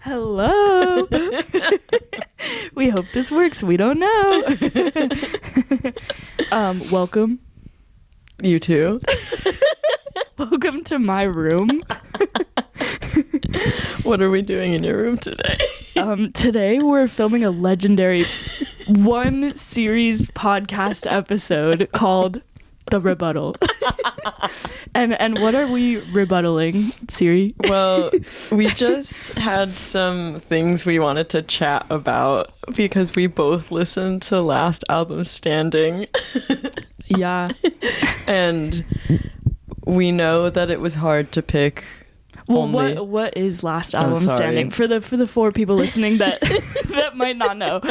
Hello. We hope this works. We don't know. Welcome. You too. Welcome to my room. What are we doing in your room today? Today we're filming a legendary one series podcast episode called The Rebuttal. And what are we rebuttaling, Siri? Well, we just had some things we wanted to chat about because we both listened to Last Album Standing. Yeah. And we know that it was hard to pick. Well, what is Last Album Standing for the four people listening that that might not know?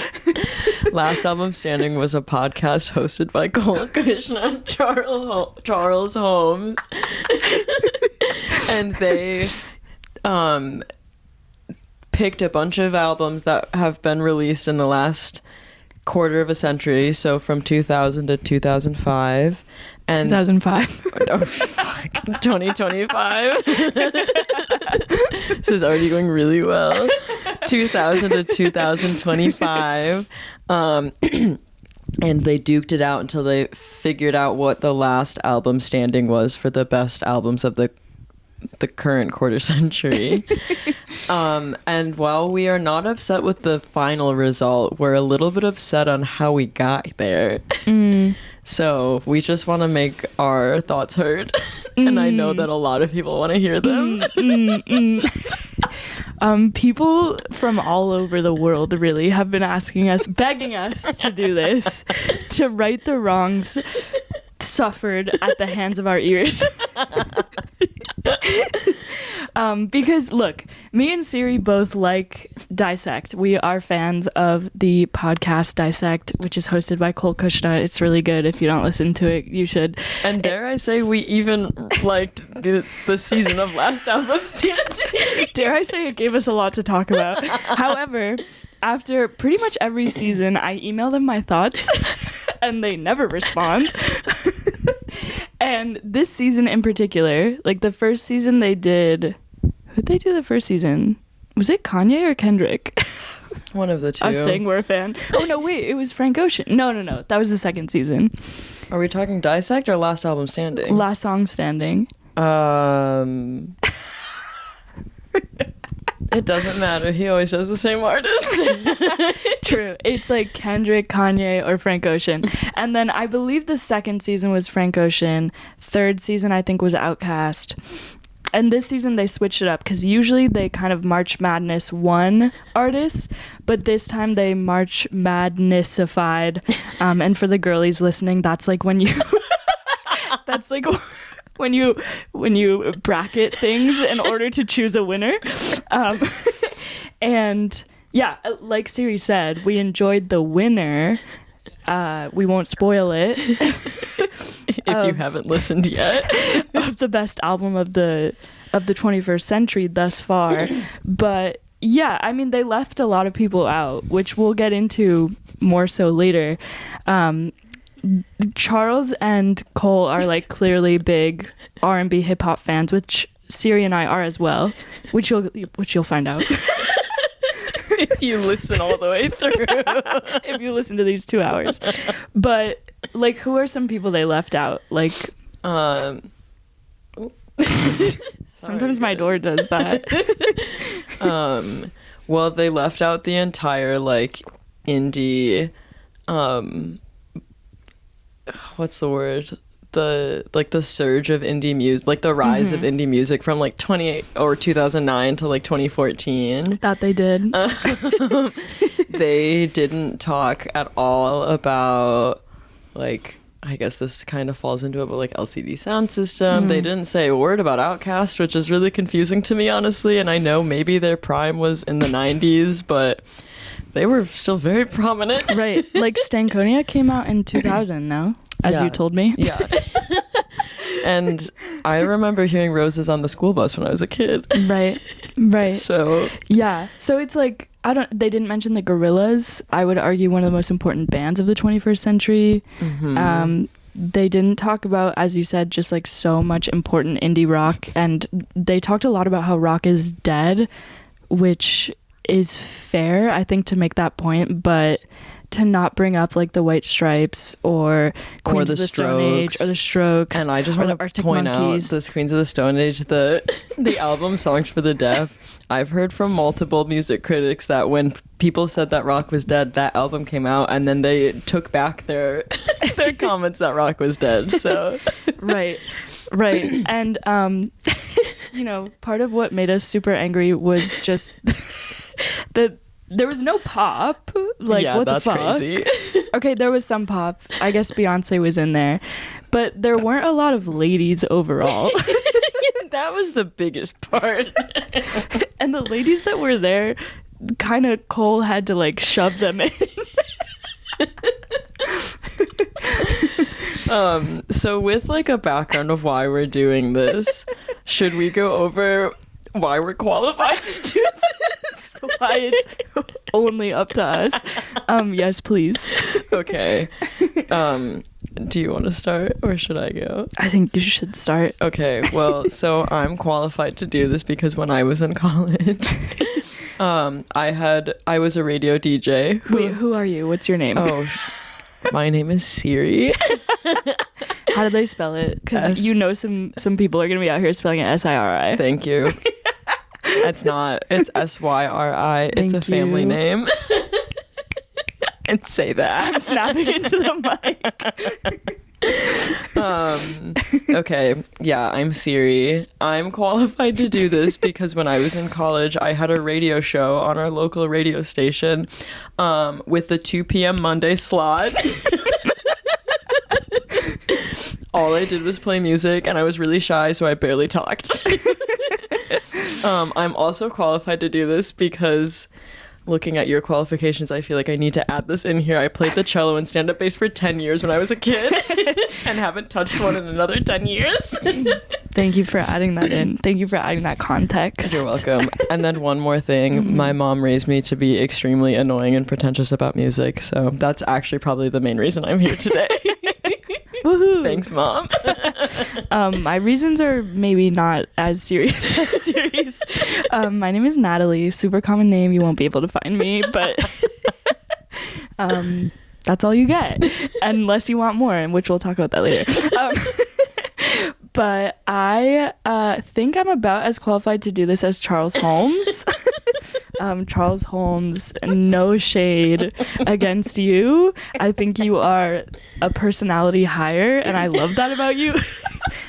Last Album Standing was a podcast hosted by Cuchna and Charles Holmes, and they picked a bunch of albums that have been released in the last quarter of a century, so from 2000 to 2005. And 2005. Oh, fuck. 2025. This is already going really well. 2000 to 2025. And they duked it out until they figured out what the last album standing was for the best albums of the current quarter century. And while we are not upset with the final result, we're a little bit upset on how we got there. So we just want to make our thoughts heard. And I know that a lot of people want to hear them. People from all over the world really have been asking us, begging us to do this, to right the wrongs suffered at the hands of our ears. Because look, me and Siri both like Dissect. We are fans of the podcast Dissect, which is hosted by Cuchna. It's really good. If you don't listen to it, you should. And dare I say, we even liked the season of Last Album Standing. Dare I say, it gave us a lot to talk about. However, after pretty much every season, I email them my thoughts, and they never respond. And this season in particular, like the first season they did, who'd they do the first season? Was it Kanye or Kendrick? One of the two. I was saying we're a fan. Oh no, wait, it was Frank Ocean. No, that was the second season. Are we talking Dissect or Last Album Standing? Last Song Standing. It doesn't matter. He always says the same artist. True. It's like Kendrick, Kanye, or Frank Ocean. And then I believe the second season was Frank Ocean. Third season, I think, was Outkast. And this season, they switched it up because usually they kind of March Madness one artist, but this time they March Madnessified. And for the girlies listening, that's like when you... that's like... when you bracket things in order to choose a winner. And yeah, like Siri said, we enjoyed the winner. We won't spoil it. If you haven't listened yet. Of the best album of the 21st century thus far. But yeah, I mean, they left a lot of people out, which we'll get into more so later. Charles and Cole are like clearly big R&B hip hop fans, which Siri and I are as well, which you'll find out if you listen all the way through. If you listen to these 2 hours. But like, who are some people they left out? Like, sometimes my door does that. Well, they left out the entire like indie. What's the word? The surge of indie music, like the rise of indie music from like 2009 to like 2014. That they did. They didn't talk at all about, like, I guess this kind of falls into it, but like LCD Sound System. They didn't say a word about Outkast, which is really confusing to me, honestly. And I know maybe their prime was in the 90s, but they were still very prominent. Right. Like Stankonia came out in 2000 now, as you told me. Yeah. And I remember hearing Roses on the school bus when I was a kid. Right. So yeah. So it's like, they didn't mention the Gorillaz. I would argue one of the most important bands of the 21st century. They didn't talk about, as you said, just like so much important indie rock. And they talked a lot about how rock is dead, which is fair, I think, to make that point, but to not bring up like the White Stripes or Queens of the Stone Age or the Strokes. And I just want to point out this Queens of the Stone Age, the album Songs for the Deaf. I've heard from multiple music critics that when people said that rock was dead, that album came out, and then they took back their comments that rock was dead. So right. And part of what made us super angry was just that there was no pop. Like, yeah, what that's the fuck? crazy. Okay, there was some pop. I guess Beyonce was in there, but there weren't a lot of ladies overall. That was the biggest part. And the ladies that were there, kind of Cole had to like shove them in. So with like a background of why we're doing this, should we go over why we're qualified to do this? Why it's only up to us. Yes, please. Okay. Do you want to start or should I go? I think you should start. Okay, well, so I'm qualified to do this because when I was in college, I was a radio DJ. Wait, who are you? What's your name? Oh, my name is Syri. How do they spell it? Because some people are going to be out here spelling it Siri. Thank you. It's not. It's Syri. It's a family name. And say that. I'm snapping into the mic. Okay, yeah, I'm Syri. I'm qualified to do this because when I was in college, I had a radio show on our local radio station with the 2 p.m. Monday slot. All I did was play music, and I was really shy, so I barely talked. I'm also qualified to do this because looking at your qualifications, I feel like I need to add this in here. I played the cello and stand-up bass for 10 years when I was a kid and haven't touched one in another 10 years. Thank you for adding that in. Thank you for adding that context. You're welcome. And then one more thing. My mom raised me to be extremely annoying and pretentious about music, so that's actually probably the main reason I'm here today. Woohoo. Thanks, Mom. My reasons are maybe not as serious as serious. My name is Natalie. Super common name. You won't be able to find me, but that's all you get. Unless you want more, and which we'll talk about that later. But I think I'm about as qualified to do this as Charles Holmes. Charles Holmes, no shade against you. I think you are a personality higher, and I love that about you.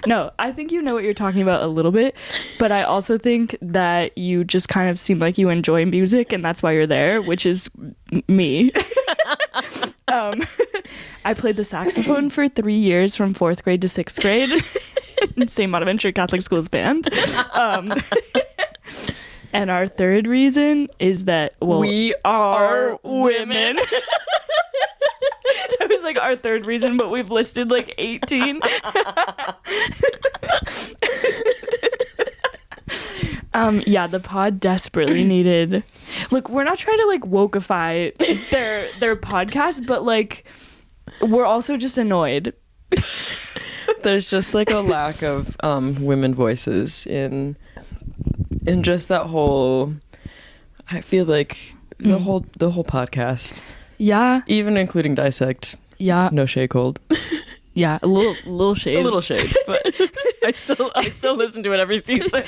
No, I think you know what you're talking about a little bit, but I also think that you just kind of seem like you enjoy music, and that's why you're there, which is me. I played the saxophone for 3 years from 4th grade to 6th grade. St. Bonaventure Catholic Schools band. And our third reason is that, well, we are women. I was like, our third reason, but we've listed like 18. Yeah, the pod desperately needed. Look, we're not trying to like wokeify their podcast, but like we're also just annoyed. There's just like a lack of women voices in just that whole. I feel like the whole podcast. Yeah. Even including Dissect. Yeah. No shade cold. Yeah, a little shade. A little shade, but I still listen to it every season.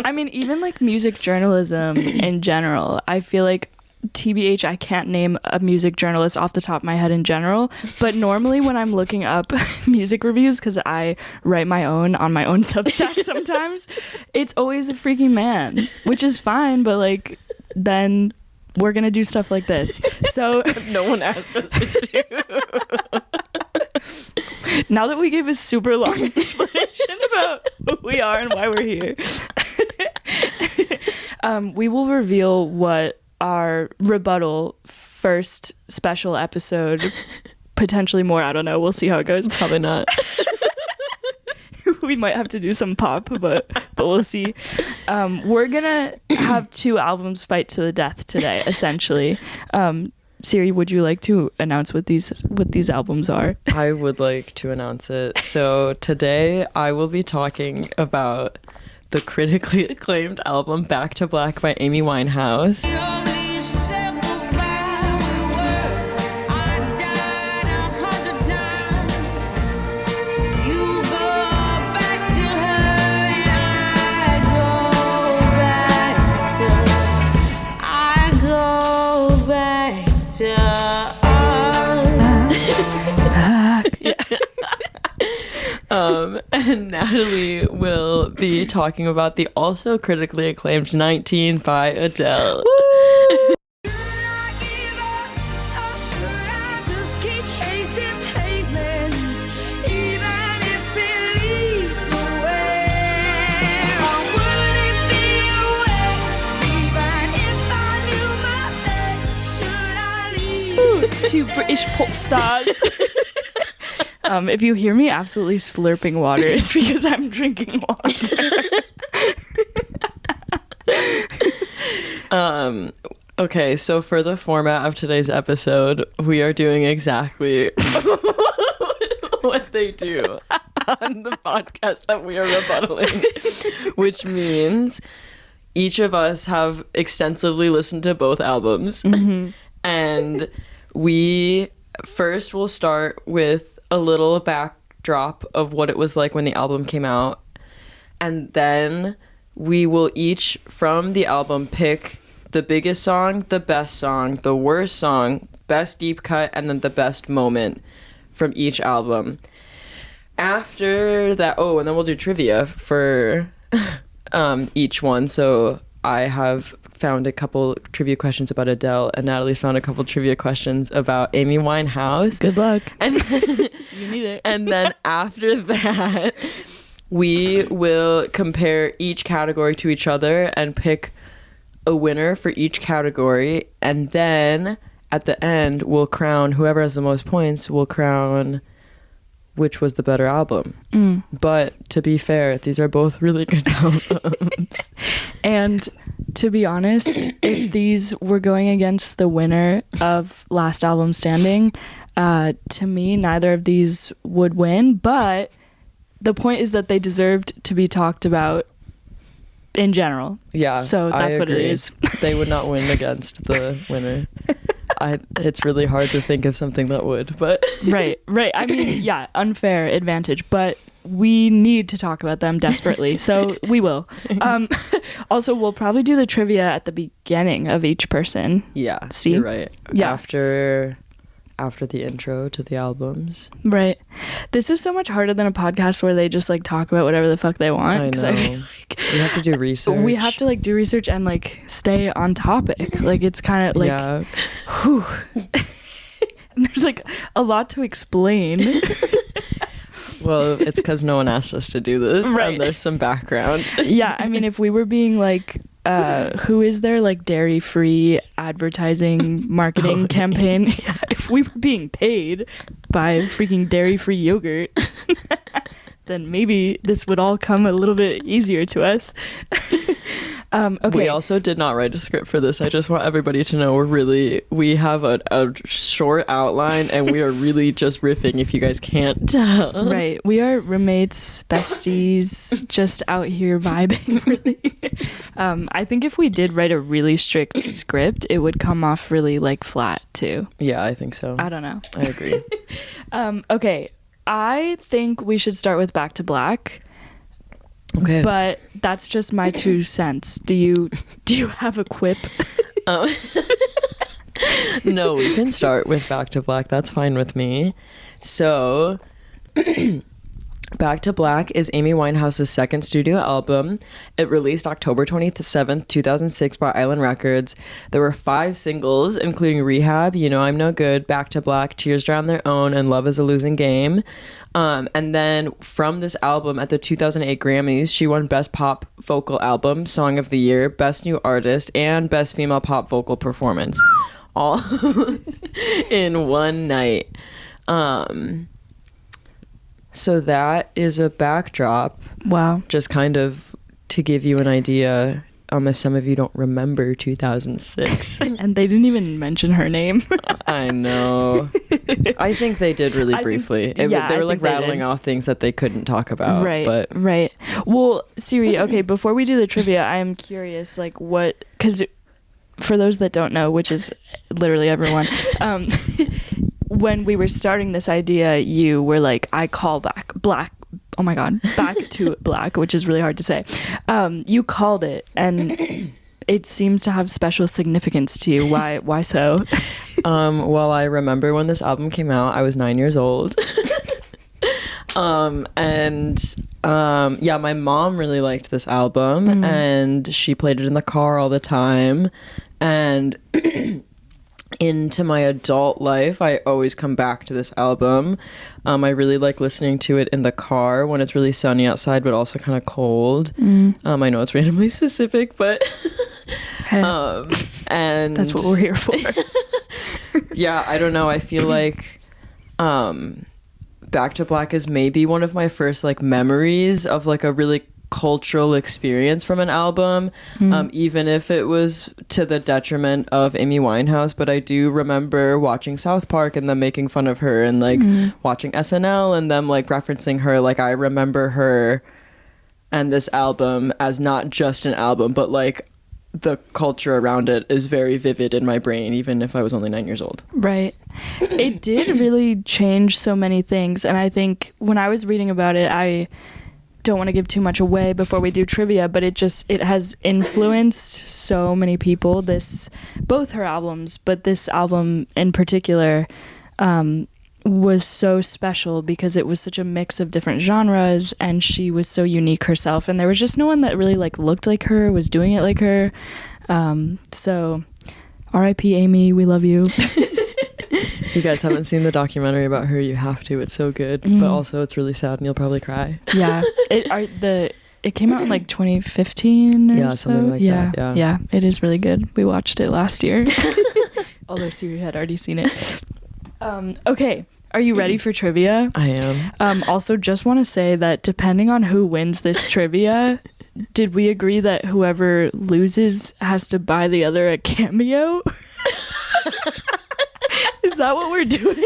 I mean, even like music journalism in general, I feel like TBH, I can't name a music journalist off the top of my head in general, but normally when I'm looking up music reviews, because I write my own on my own Substack sometimes, it's always a freaking man, which is fine, but like then we're gonna do stuff like this. So no one asked us to do. Now that we gave a super long explanation about who we are and why we're here, we will reveal what our rebuttal first special episode, potentially more, I don't know, we'll see how it goes. Probably not. We might have to do some pop, but we'll see. We're gonna have 2 albums fight to the death today, essentially. Syri, would you like to announce what these albums are? I would like to announce it. So today I will be talking about the critically acclaimed album Back to Black by Amy Winehouse. And Natalie will be talking about the also critically acclaimed 19 by Adele. Two British pop stars. If you hear me absolutely slurping water, it's because I'm drinking water. Okay, so for the format of today's episode, we are doing exactly what they do on the podcast that we are rebuttaling, which means each of us have extensively listened to both albums, and we first will start with a little backdrop of what it was like when the album came out, and then we will each from the album pick the biggest song, the best song, the worst song, best deep cut, and then the best moment from each album. After that, and then we'll do trivia for each one. So I have found a couple trivia questions about Adele, and Natalie's found a couple trivia questions about Amy Winehouse. Good luck. And you need it. And then after that, we will compare each category to each other and pick a winner for each category. And then at the end, we'll crown whoever has the most points, will crown which was the better album. But to be fair, these are both really good albums. And to be honest, if these were going against the winner of Last Album Standing, to me, neither of these would win. But the point is that they deserved to be talked about in general. Yeah. So that's what it is. They would not win against the winner. It's really hard to think of something that would, but right. I mean, yeah, unfair advantage, but we need to talk about them desperately, so we will. Also, we'll probably do the trivia at the beginning of each person. Yeah, see, you're right. Yeah, after the intro to the albums. Right. This is so much harder than a podcast where they just like talk about whatever the fuck they want. I know. I feel like we have to do research. We have to like do research and like stay on topic. Like it's kind of like, yeah. Whew. And there's like a lot to explain. Well, it's because no one asked us to do this, right. And there's some background. Yeah, I mean, if we were being like, who is their like dairy-free advertising marketing campaign? Yeah, if we were being paid by freaking dairy-free yogurt, then maybe this would all come a little bit easier to us. Okay. We also did not write a script for this. I just want everybody to know we have a short outline and we are really just riffing, if you guys can't tell. Right. We are roommates, besties, just out here vibing, really. I think if we did write a really strict script, it would come off really like flat too. Yeah, I think so. I don't know. I agree. Okay. I think we should start with Back to Black. Okay. But that's just my 2 cents. Do you have a quip? No, we can start with Back to Black. That's fine with me. So, Back to Black is Amy Winehouse's second studio album. It released October 27th, 2006 by Island Records. There were 5 singles, including Rehab, You Know I'm No Good, Back to Black, Tears Drown Their Own, and Love is a Losing Game. And then from this album at the 2008 Grammys, she won Best Pop Vocal Album, Song of the Year, Best New Artist, and Best Female Pop Vocal Performance. All in one night. So that is a backdrop. Wow. Just kind of to give you an idea if some of you don't remember 2006. And they didn't even mention her name. I know. I think they did really briefly. They were like rattling off things that they couldn't talk about. Right. Well, Syri, okay, before we do the trivia, I am curious, like, what, because for those that don't know, which is literally everyone, when we were starting this idea, you were like, I call back black. Oh my God, back to black, which is really hard to say. You called it, and it seems to have special significance to you. Why so? Well, I remember when this album came out, I was 9 years old. My mom really liked this album, and she played it in the car all the time. And into my adult life, I always come back to this album. I really like listening to it in the car when it's really sunny outside, but also kind of cold. I know it's randomly specific, but and that's what we're here for. Yeah, I don't know. I feel like Back to Black is maybe one of my first like memories of like a really cultural experience from an album, even if it was to the detriment of Amy Winehouse. But I do remember watching South Park and them making fun of her, and like watching SNL and them like referencing her. Like, I remember her and this album as not just an album, but like the culture around it is very vivid in my brain, even if I was only 9 years old. Right. It did really change so many things, and I think when I was reading about it, I don't want to give too much away before we do trivia, but it has influenced so many people, both her albums, but this album in particular was so special because it was such a mix of different genres, and she was so unique herself, and there was just no one that really like looked like her, was doing it like her. So R.I.P. Amy, we love you. If you guys haven't seen the documentary about her, you have to. It's so good, but also it's really sad and you'll probably cry. Yeah. It came out in like 2015 or something like that. Yeah, it is really good. We watched it last year. Although Syri had already seen it. Okay, are you ready for trivia? I am. Also, just want to say that depending on who wins this trivia, did we agree that whoever loses has to buy the other a cameo? Is that what we're doing?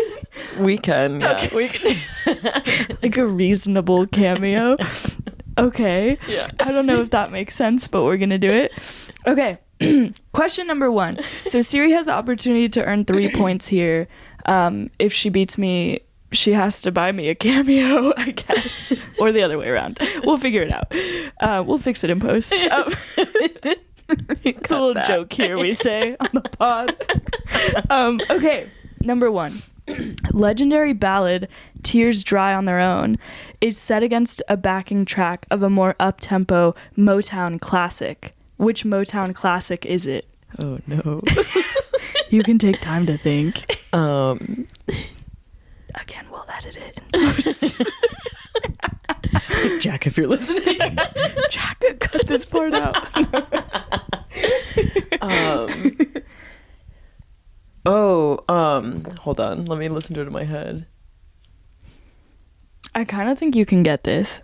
We can, yeah. Okay. We can like a reasonable cameo. Okay. Yeah. I don't know if that makes sense, but we're gonna do it. Okay. Question number 1. So Syri has the opportunity to earn 3 points here. If she beats me, she has to buy me a cameo, I guess. Or the other way around. We'll figure it out. We'll fix it in post. It's a little joke here we say on the pod. Okay, number 1. Legendary ballad Tears Dry on Their Own is set against a backing track of a more up-tempo Motown classic. Which Motown classic is it? Oh no. You can take time to think. Again, we'll edit it in post. Jack, if you're listening. Jack, cut this part out. Hold on. Let me listen to it in my head. I kind of think you can get this.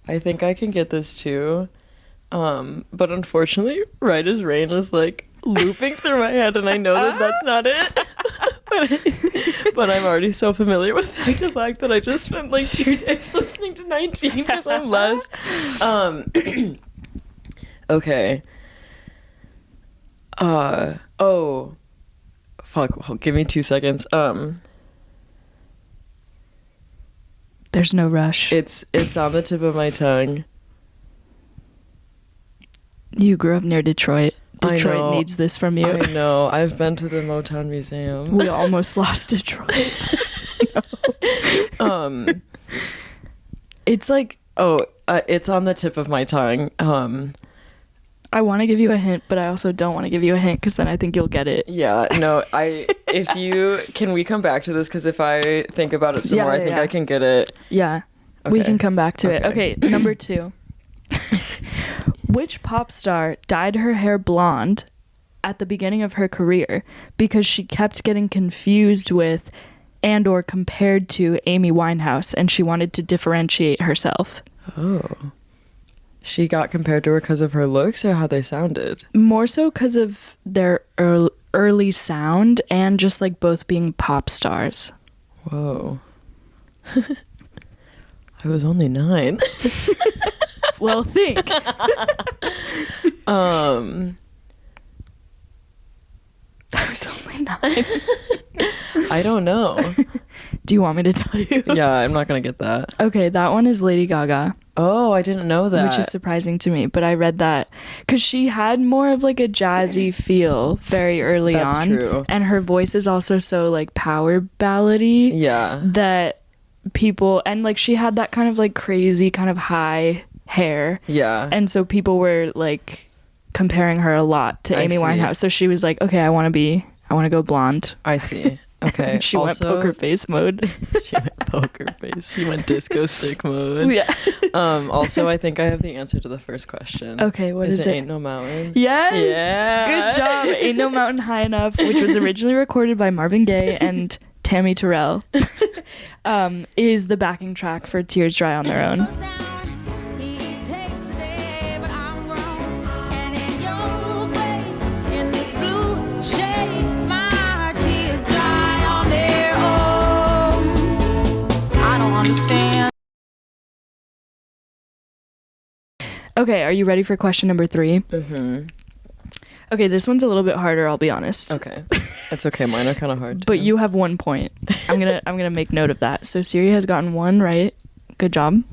I think I can get this too. But unfortunately, Right as Rain is like looping through my head, and I know that that's not it. but I'm already so familiar with Back to Black that I just spent like 2 days listening to 19 because I'm less. Okay. Fuck. Give me 2 seconds. There's no rush. It's on the tip of my tongue. You grew up near Detroit. Detroit needs this from you. I know. I've been to the Motown Museum. We almost lost Detroit. It's like... it's on the tip of my tongue. I want to give you a hint, but I also don't want to give you a hint because then I think you'll get it. Yeah, no, can we come back to this? Because if I think about it some more, I think I can get it. Yeah, okay. We can come back to it. Okay, number 2. Which pop star dyed her hair blonde at the beginning of her career because she kept getting confused with and or compared to Amy Winehouse, and she wanted to differentiate herself? Oh. She got compared to her because of her looks or how they sounded? More so because of their early sound and just like both being pop stars. Whoa. I was only 9. Well, think. I was only 9. I don't know. Do you want me to tell you? Yeah, I'm not gonna get that. Okay, that one is Lady Gaga. Oh, I didn't know that. Which is surprising to me, but I read that because she had more of like a jazzy feel very early That's on. true. And her voice is also so like power ballady. Yeah. That people, and like she had that kind of like crazy kind of high hair. Yeah. And so people were like comparing her a lot to Amy Winehouse. So she was like, okay, I want to go blonde. I see. Okay. She went poker face mode. She went poker face. She went disco stick mode. Yeah. Also, I think I have the answer to the first question. Okay, what is it? Ain't No Mountain. Yes. Yeah. Good job. Ain't No Mountain High Enough, which was originally recorded by Marvin Gaye and Tammy Terrell, is the backing track for Tears Dry on Their Own. Okay, are you ready for question number 3? Mm-hmm. Okay, this one's a little bit harder, I'll be honest. Okay. It's okay. Mine are kind of hard too. But you have 1 point. I'm gonna make note of that. So Syri has gotten 1 right. Good job.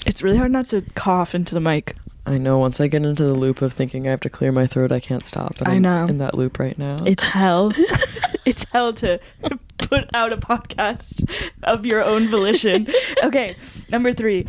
It's really hard not to cough into the mic. I know. Once I get into the loop of thinking I have to clear my throat, I can't stop. And I know. I'm in that loop right now. It's hell. It's hell to put out a podcast of your own volition. Okay, number 3.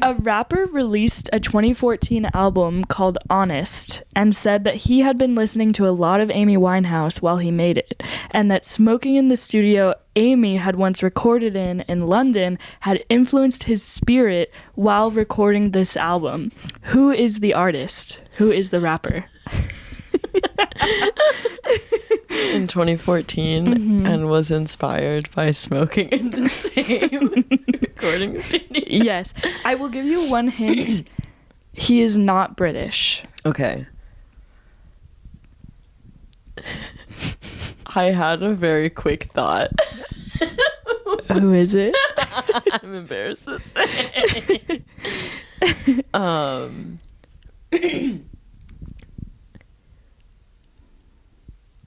A rapper released a 2014 album called Honest and said that he had been listening to a lot of Amy Winehouse while he made it, and that smoking in the studio Amy had once recorded in London had influenced his spirit while recording this album. Who is the artist? Who is the rapper? In 2014 and was inspired by smoking in the same recording studio. Yes. I will give you 1 hint. He is not British. Okay. I had a very quick thought. Who is it? I'm embarrassed to say.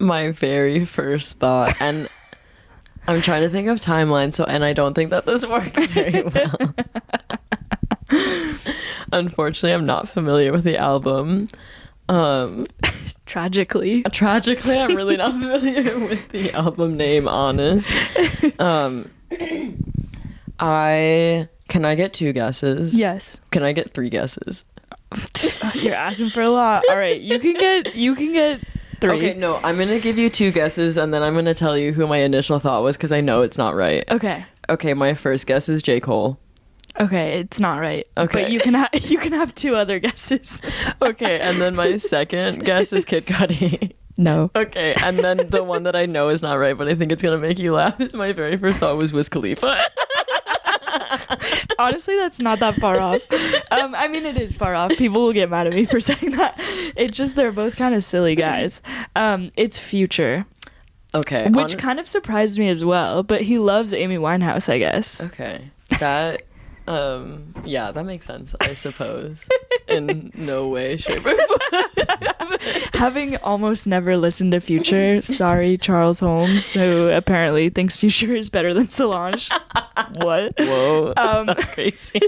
My very first thought, and I'm trying to think of timeline, and I don't think that this works very well. Unfortunately, I'm not familiar with the album. Tragically, I'm really not familiar with the album name, Honest. Can I get 2 guesses? yes. Can I get 3 guesses? You're asking for a lot. All right, you can get 3. Okay, no, I'm gonna give you 2 guesses, and then I'm gonna tell you who my initial thought was, because I know it's not right. Okay. Okay, my first guess is J. Cole. Okay, it's not right. Okay. But you can have 2 other guesses. Okay, and then my second guess is Kid Cudi. No. Okay, and then the one that I know is not right, but I think it's gonna make you laugh, is my very first thought was Wiz Khalifa. Honestly, that's not that far off. I mean, it is far off. People will get mad at me for saying that. It's just they're both kind of silly guys. It's Future. Okay. Which kind of surprised me as well, but he loves Amy Winehouse, I guess. Okay. That, yeah, that makes sense, I suppose. In no way, shape, or form. Having almost never listened to Future, sorry, Charles Holmes, who apparently thinks Future is better than Solange. What? Whoa, that's crazy.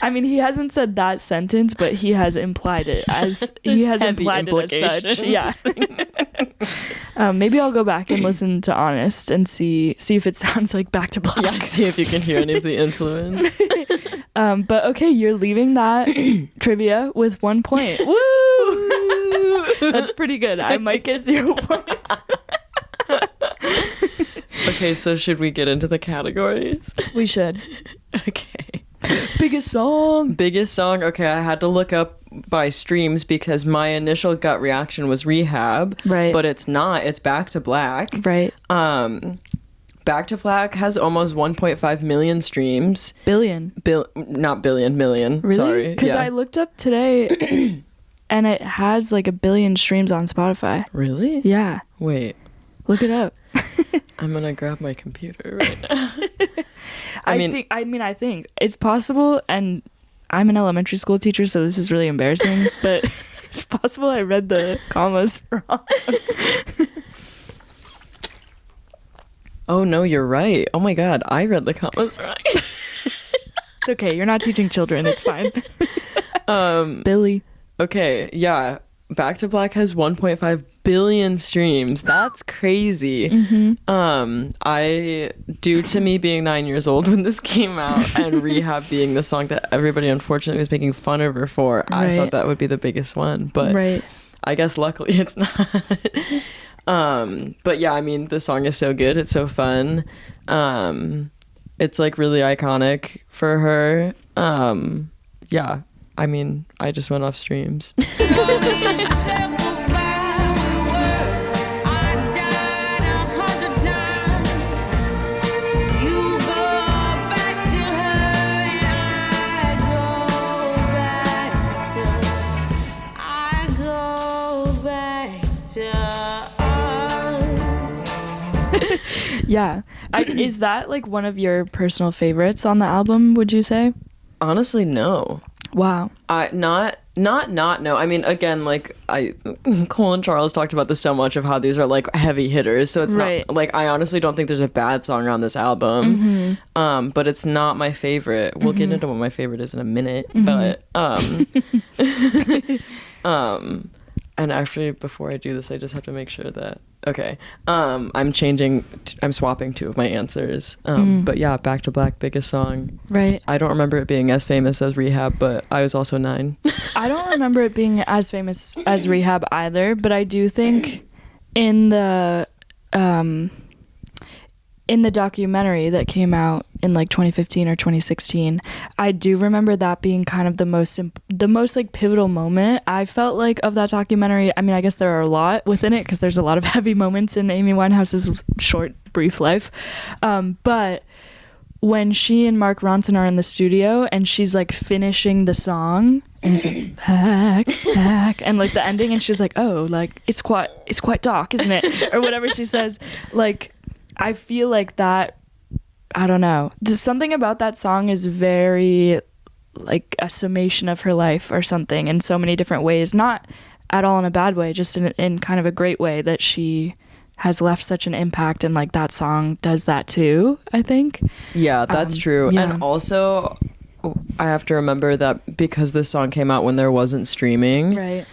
I mean, he hasn't said that sentence, but he has implied it as he has implied it as such. Yeah. Maybe I'll go back and listen to Honest and see if it sounds like Back to Black. Yeah, see if you can hear any of the influence. But okay, you're leaving that trivia with 1 point. Woo! That's pretty good. I might get 0 points. Okay, so should we get into the categories? We should. Okay. Biggest song. Okay, I had to look up by streams because my initial gut reaction was Rehab. Right. But it's not. It's Back to Black. Right. Back to Black has almost 1.5 million streams. Billion. Not billion, million. Really? Sorry. Because I looked up today and it has like 1 billion streams on Spotify. Really? Yeah. Wait. Look it up. I'm gonna grab my computer right now. I think it's possible, and I'm an elementary school teacher, so this is really embarrassing, but it's possible I read the commas wrong. Oh no, you're right. Oh my god, I read the commas wrong. It's okay, you're not teaching children, it's fine. Billy. Okay, yeah. Back to Black has 1.5 billion streams. That's crazy. Due to me being 9 years old when this came out and Rehab being the song that everybody unfortunately was making fun of her for, I thought that would be the biggest one. But I guess luckily it's not. But yeah, I mean, the song is so good. It's so fun. It's like really iconic for her. Yeah. I mean, I just went off streams. Yeah. Is that like one of your personal favorites on the album, would you say? Honestly, no. Wow. No. I mean, again, like Cole and Charles talked about this so much of how these are like heavy hitters. So it's not like, I honestly don't think there's a bad song on this album. But it's not my favorite. We'll get into what my favorite is in a minute. But and actually, before I do this, I just have to make sure that I'm swapping two of my answers. But yeah, Back to Black, biggest song. Right. I don't remember it being as famous as Rehab, but I was also 9. I don't remember it being as famous as Rehab either, but I do think in the documentary that came out in like 2015 or 2016, I do remember that being kind of the most like pivotal moment I felt like of that documentary. I mean, I guess there are a lot within it because there's a lot of heavy moments in Amy Winehouse's short, brief life. But when she and Mark Ronson are in the studio and she's like finishing the song and it's like back and like the ending, and she's like, oh, like it's quite dark, isn't it? Or whatever she says. Like, I feel like that, I don't know, just something about that song is very like a summation of her life or something in so many different ways, not at all in a bad way, just in kind of a great way, that she has left such an impact, and like that song does that too, I think. Yeah, that's true. Yeah. And also I have to remember that because this song came out when there wasn't streaming, right?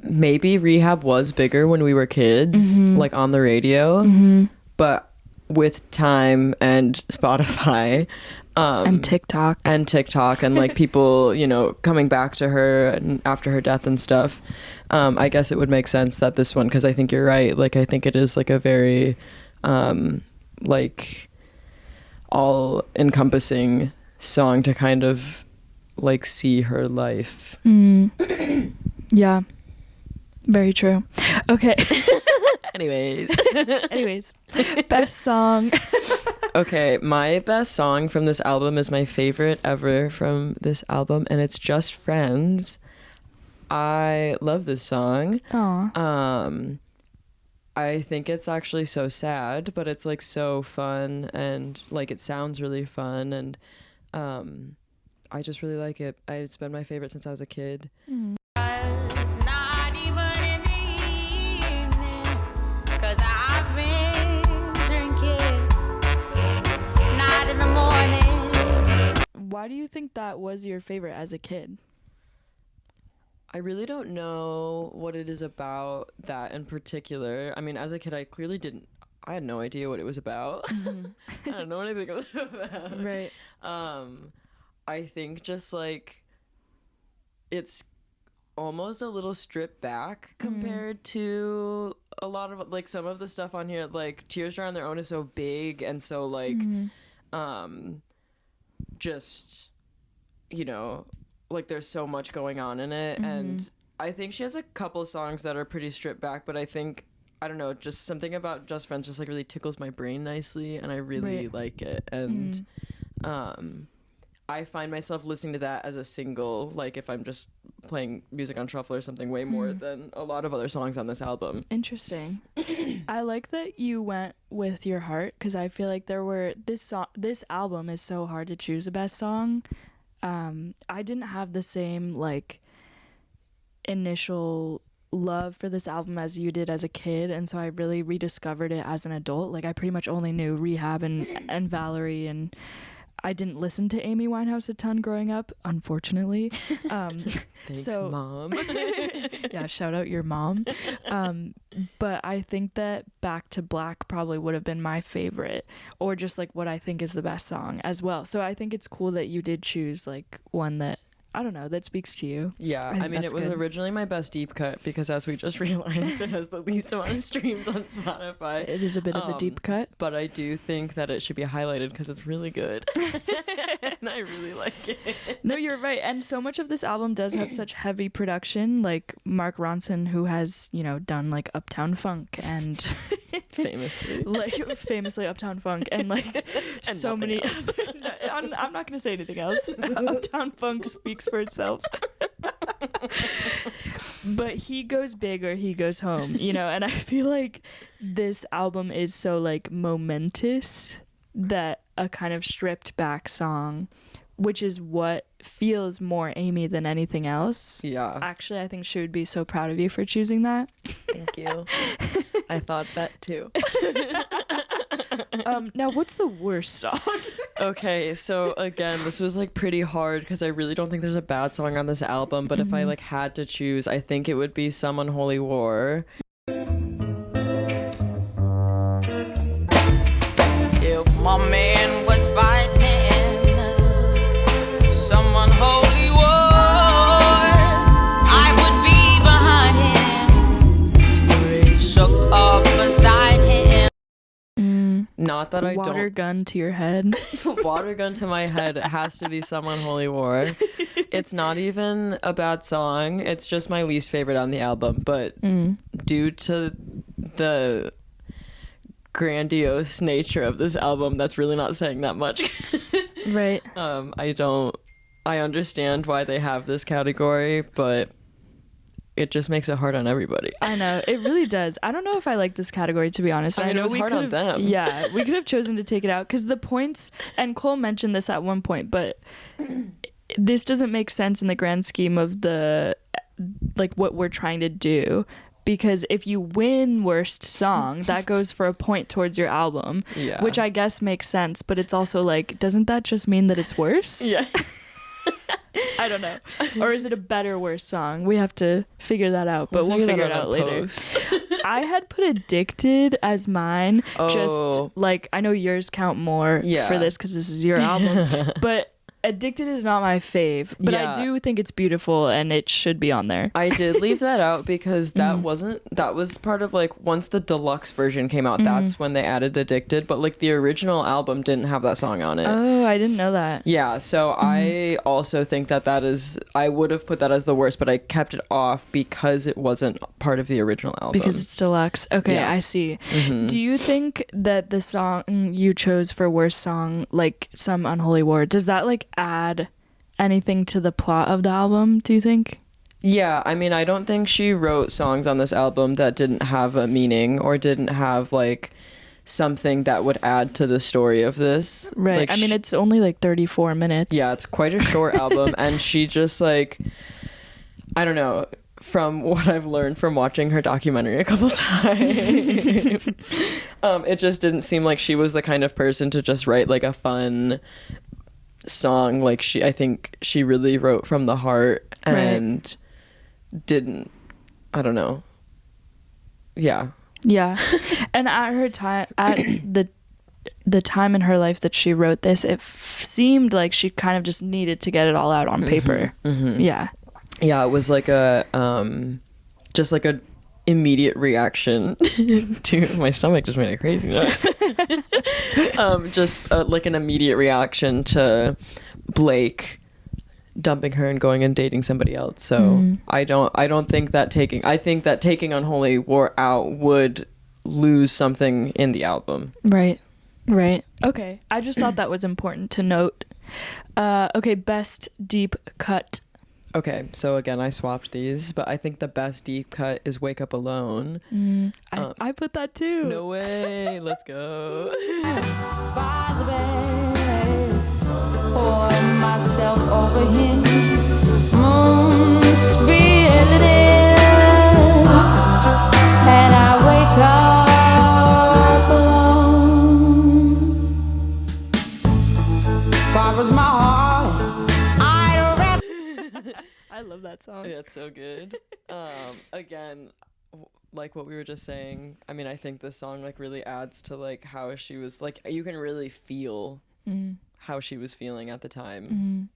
Maybe Rehab was bigger when we were kids, like on the radio. But with time and Spotify and TikTok and like people, you know, coming back to her and after her death and stuff, I guess it would make sense that this one, because I think you're right, like I think it is like a very like all encompassing song to kind of like see her life. Yeah, very true. Okay. Anyways, best song. Okay, my best song from this album is my favorite ever from this album, and it's Just Friends. I love this song. Aww. I think it's actually so sad, but it's like so fun, and like it sounds really fun, and I just really like it. It's been my favorite since I was a kid. Why do you think that was your favorite as a kid? I really don't know what it is about that in particular. I mean, as a kid, I had no idea what it was about. I don't know anything it was about. Right. I think just like it's almost a little stripped back compared to a lot of like some of the stuff on here. Like Tears Dry on Their Own is so big and so like just, you know, like there's so much going on in it. And I think she has a couple songs that are pretty stripped back, but I think I don't know, just something about Just Friends just like really tickles my brain nicely, and I really like it. And I find myself listening to that as a single, like if I'm just playing music on shuffle or something, way more than a lot of other songs on this album. Interesting. I like that you went with your heart, because I feel like this album is so hard to choose the best song. I didn't have the same like initial love for this album as you did as a kid, and so I really rediscovered it as an adult. Like I pretty much only knew Rehab and Valerie, and I didn't listen to Amy Winehouse a ton growing up, unfortunately. Thanks, Mom. Yeah, shout out your mom. But I think that Back to Black probably would have been my favorite, or just like what I think is the best song as well. So I think it's cool that you did choose like one that, I don't know, that speaks to you. Yeah, I mean, it was originally my best deep cut because, as we just realized, it has the least amount of streams on Spotify. It is a bit of a deep cut. But I do think that it should be highlighted because it's really good. And I really like it. No, you're right. And so much of this album does have such heavy production, like Mark Ronson, who has, you know, done like Uptown Funk and famously Uptown Funk and like and so many other, I'm not going to say anything else. Uptown Funk speaks for itself. But he goes big or he goes home, you know, and I feel like this album is so like momentous that a kind of stripped back song, which is what feels more Amy than anything else. Yeah. Actually, I think she would be so proud of you for choosing that. Thank you. I thought that too. Now, what's the worst song? Okay, so again, this was like pretty hard because I really don't think there's a bad song on this album, but if I like had to choose, I think it would be Some Unholy War. If my man was fighting some unholy war, I would be behind him, shook off beside him. Not that I Water gun to your head. Water gun to my head. It has to be Some Unholy War. It's not even a bad song. It's just my least favorite on the album. But due to the grandiose nature of this album, that's really not saying that much. Right. I understand why they have this category, but it just makes it hard on everybody. I know, it really does. I don't know if I like this category, to be honest. I mean, know it was hard on them. Yeah, we could have chosen to take it out because the points, and Cole mentioned this at one point, but this doesn't make sense in the grand scheme of the, like, what we're trying to do. Because if you win worst song, that goes for a point towards your album, Yeah. which I guess makes sense. But it's also like, doesn't that just mean that it's worse? Yeah. I don't know. Or is it a better, worse song? We have to figure that out, but we'll figure it out later. I had put Addicted as mine. Oh. Just like, I know yours count more for this because this is your album, but Addicted is not my fave, but I do think it's beautiful and it should be on there. I did leave that out because that was part of like once the deluxe version came out, that's when they added Addicted, but like the original album didn't have that song on it. Oh, I didn't know that. Yeah, so I also think that is, I would have put that as the worst, but I kept it off because it wasn't part of the original album. Because it's deluxe. Okay, I see. Do you think that the song you chose for worst song, like Some Unholy War, does that like add anything to the plot of the album, do you think? Yeah, I mean, I don't think she wrote songs on this album that didn't have a meaning or didn't have like something that would add to the story of this. Right. Like, I mean, it's only like 34 minutes. Yeah, it's quite a short album, and she just like, I don't know, from what I've learned from watching her documentary a couple times, it just didn't seem like she was the kind of person to just write like a fun song. Like I think she really wrote from the heart and didn't, I don't know. Yeah. And at her time, at the time in her life that she wrote this, it seemed like she kind of just needed to get it all out on paper. Yeah, it was like a just like a immediate reaction to my stomach just made a crazy noise. Just like an immediate reaction to Blake dumping her and going and dating somebody else. So I don't think that I think that taking Unholy War out would lose something in the album. Right. Okay. I just thought that was important to note. Okay, best deep cut. Okay, so again, I swapped these, but I think the best deep cut is Wake Up Alone. I put that too. No way. Let's go. By the bed, pour myself over him, moon spilling in, and I wake up alone. Borrows my heart. I love that song. Yeah, it's so good. Again, like what we were just saying, I mean, I think this song like really adds to like how she was, like, you can really feel how she was feeling at the time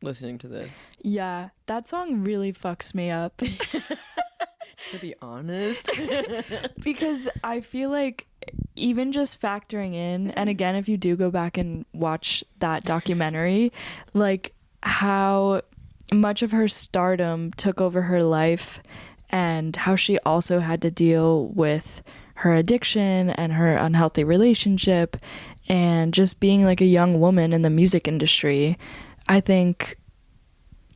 listening to this. Yeah, that song really fucks me up. To be honest. Because I feel like even just factoring in, and again, if you do go back and watch that documentary, like how much of her stardom took over her life and how she also had to deal with her addiction and her unhealthy relationship and just being like a young woman in the music industry. I think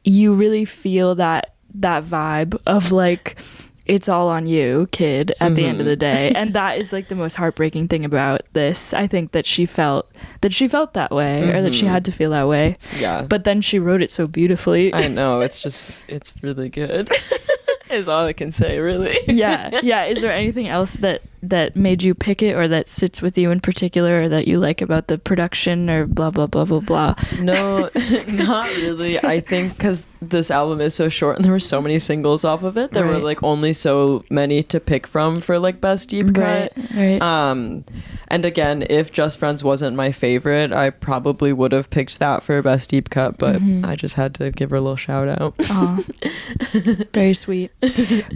you really feel that vibe of like, it's all on you, kid, at the end of the day. And that is like the most heartbreaking thing about this. I think that she felt that way, or that she had to feel that way. Yeah. But then she wrote it so beautifully. I know, it's really good. Is all I can say, really. Yeah. Is there anything else that made you pick it, or that sits with you in particular, or that you like about the production, or blah blah blah blah blah? No, not really. I think because this album is so short and there were so many singles off of it, there were like only so many to pick from for like best deep cut. Right. And again, if Just Friends wasn't my favorite, I probably would have picked that for best deep cut, but I just had to give her a little shout out. Aw. Very sweet.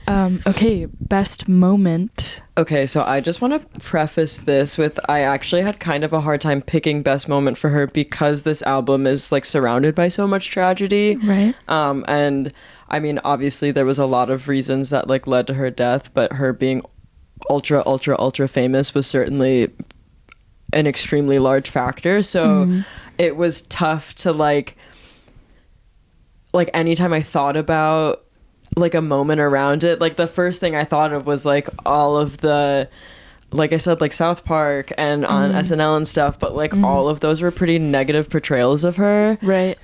Okay, best moment. Okay, so I just want to preface this with, I actually had kind of a hard time picking best moment for her because this album is like surrounded by so much tragedy. Right. And I mean, obviously there was a lot of reasons that like led to her death, but her being ultra famous was certainly an extremely large factor. So it was tough to like anytime I thought about like a moment around it, like the first thing I thought of was like all of the, like I said, like South Park and on SNL and stuff, but like all of those were pretty negative portrayals of her. Right.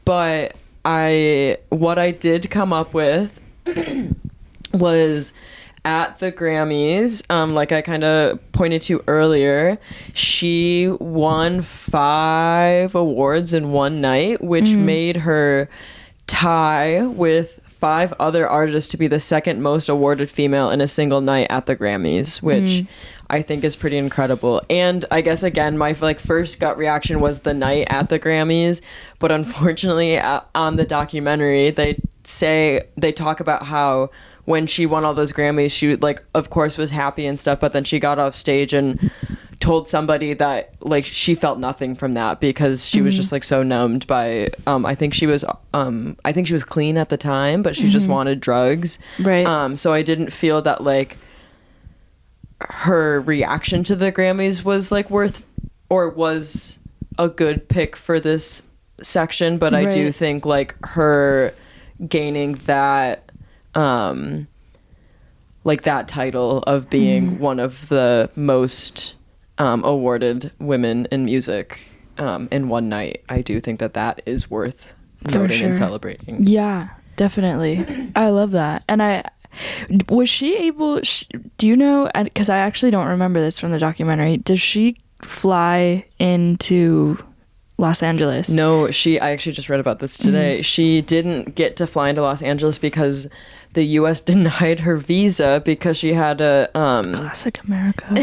But what I did come up with was at the Grammys, like I kind of pointed to earlier, she won 5 awards in one night, which made her tie with 5 other artists to be the second most awarded female in a single night at the Grammys, which I think is pretty incredible. And I guess again, my like first gut reaction was the night at the Grammys, but unfortunately on the documentary they talk about how when she won all those Grammys, she like of course was happy and stuff, but then she got off stage and told somebody that like she felt nothing from that because she was just like so numbed by I think she was clean at the time, but she just wanted drugs. Right. So I didn't feel that like her reaction to the Grammys was like was a good pick for this section, but I do think like her gaining that like that title of being one of the most awarded women in music in one night, I do think that is worth noting and celebrating. Yeah, definitely. I love that. And was she able, do you know, because I actually don't remember this from the documentary, does she fly into Los Angeles? No, I actually just read about this today. She didn't get to fly into Los Angeles because the U.S. denied her visa because she had a classic America.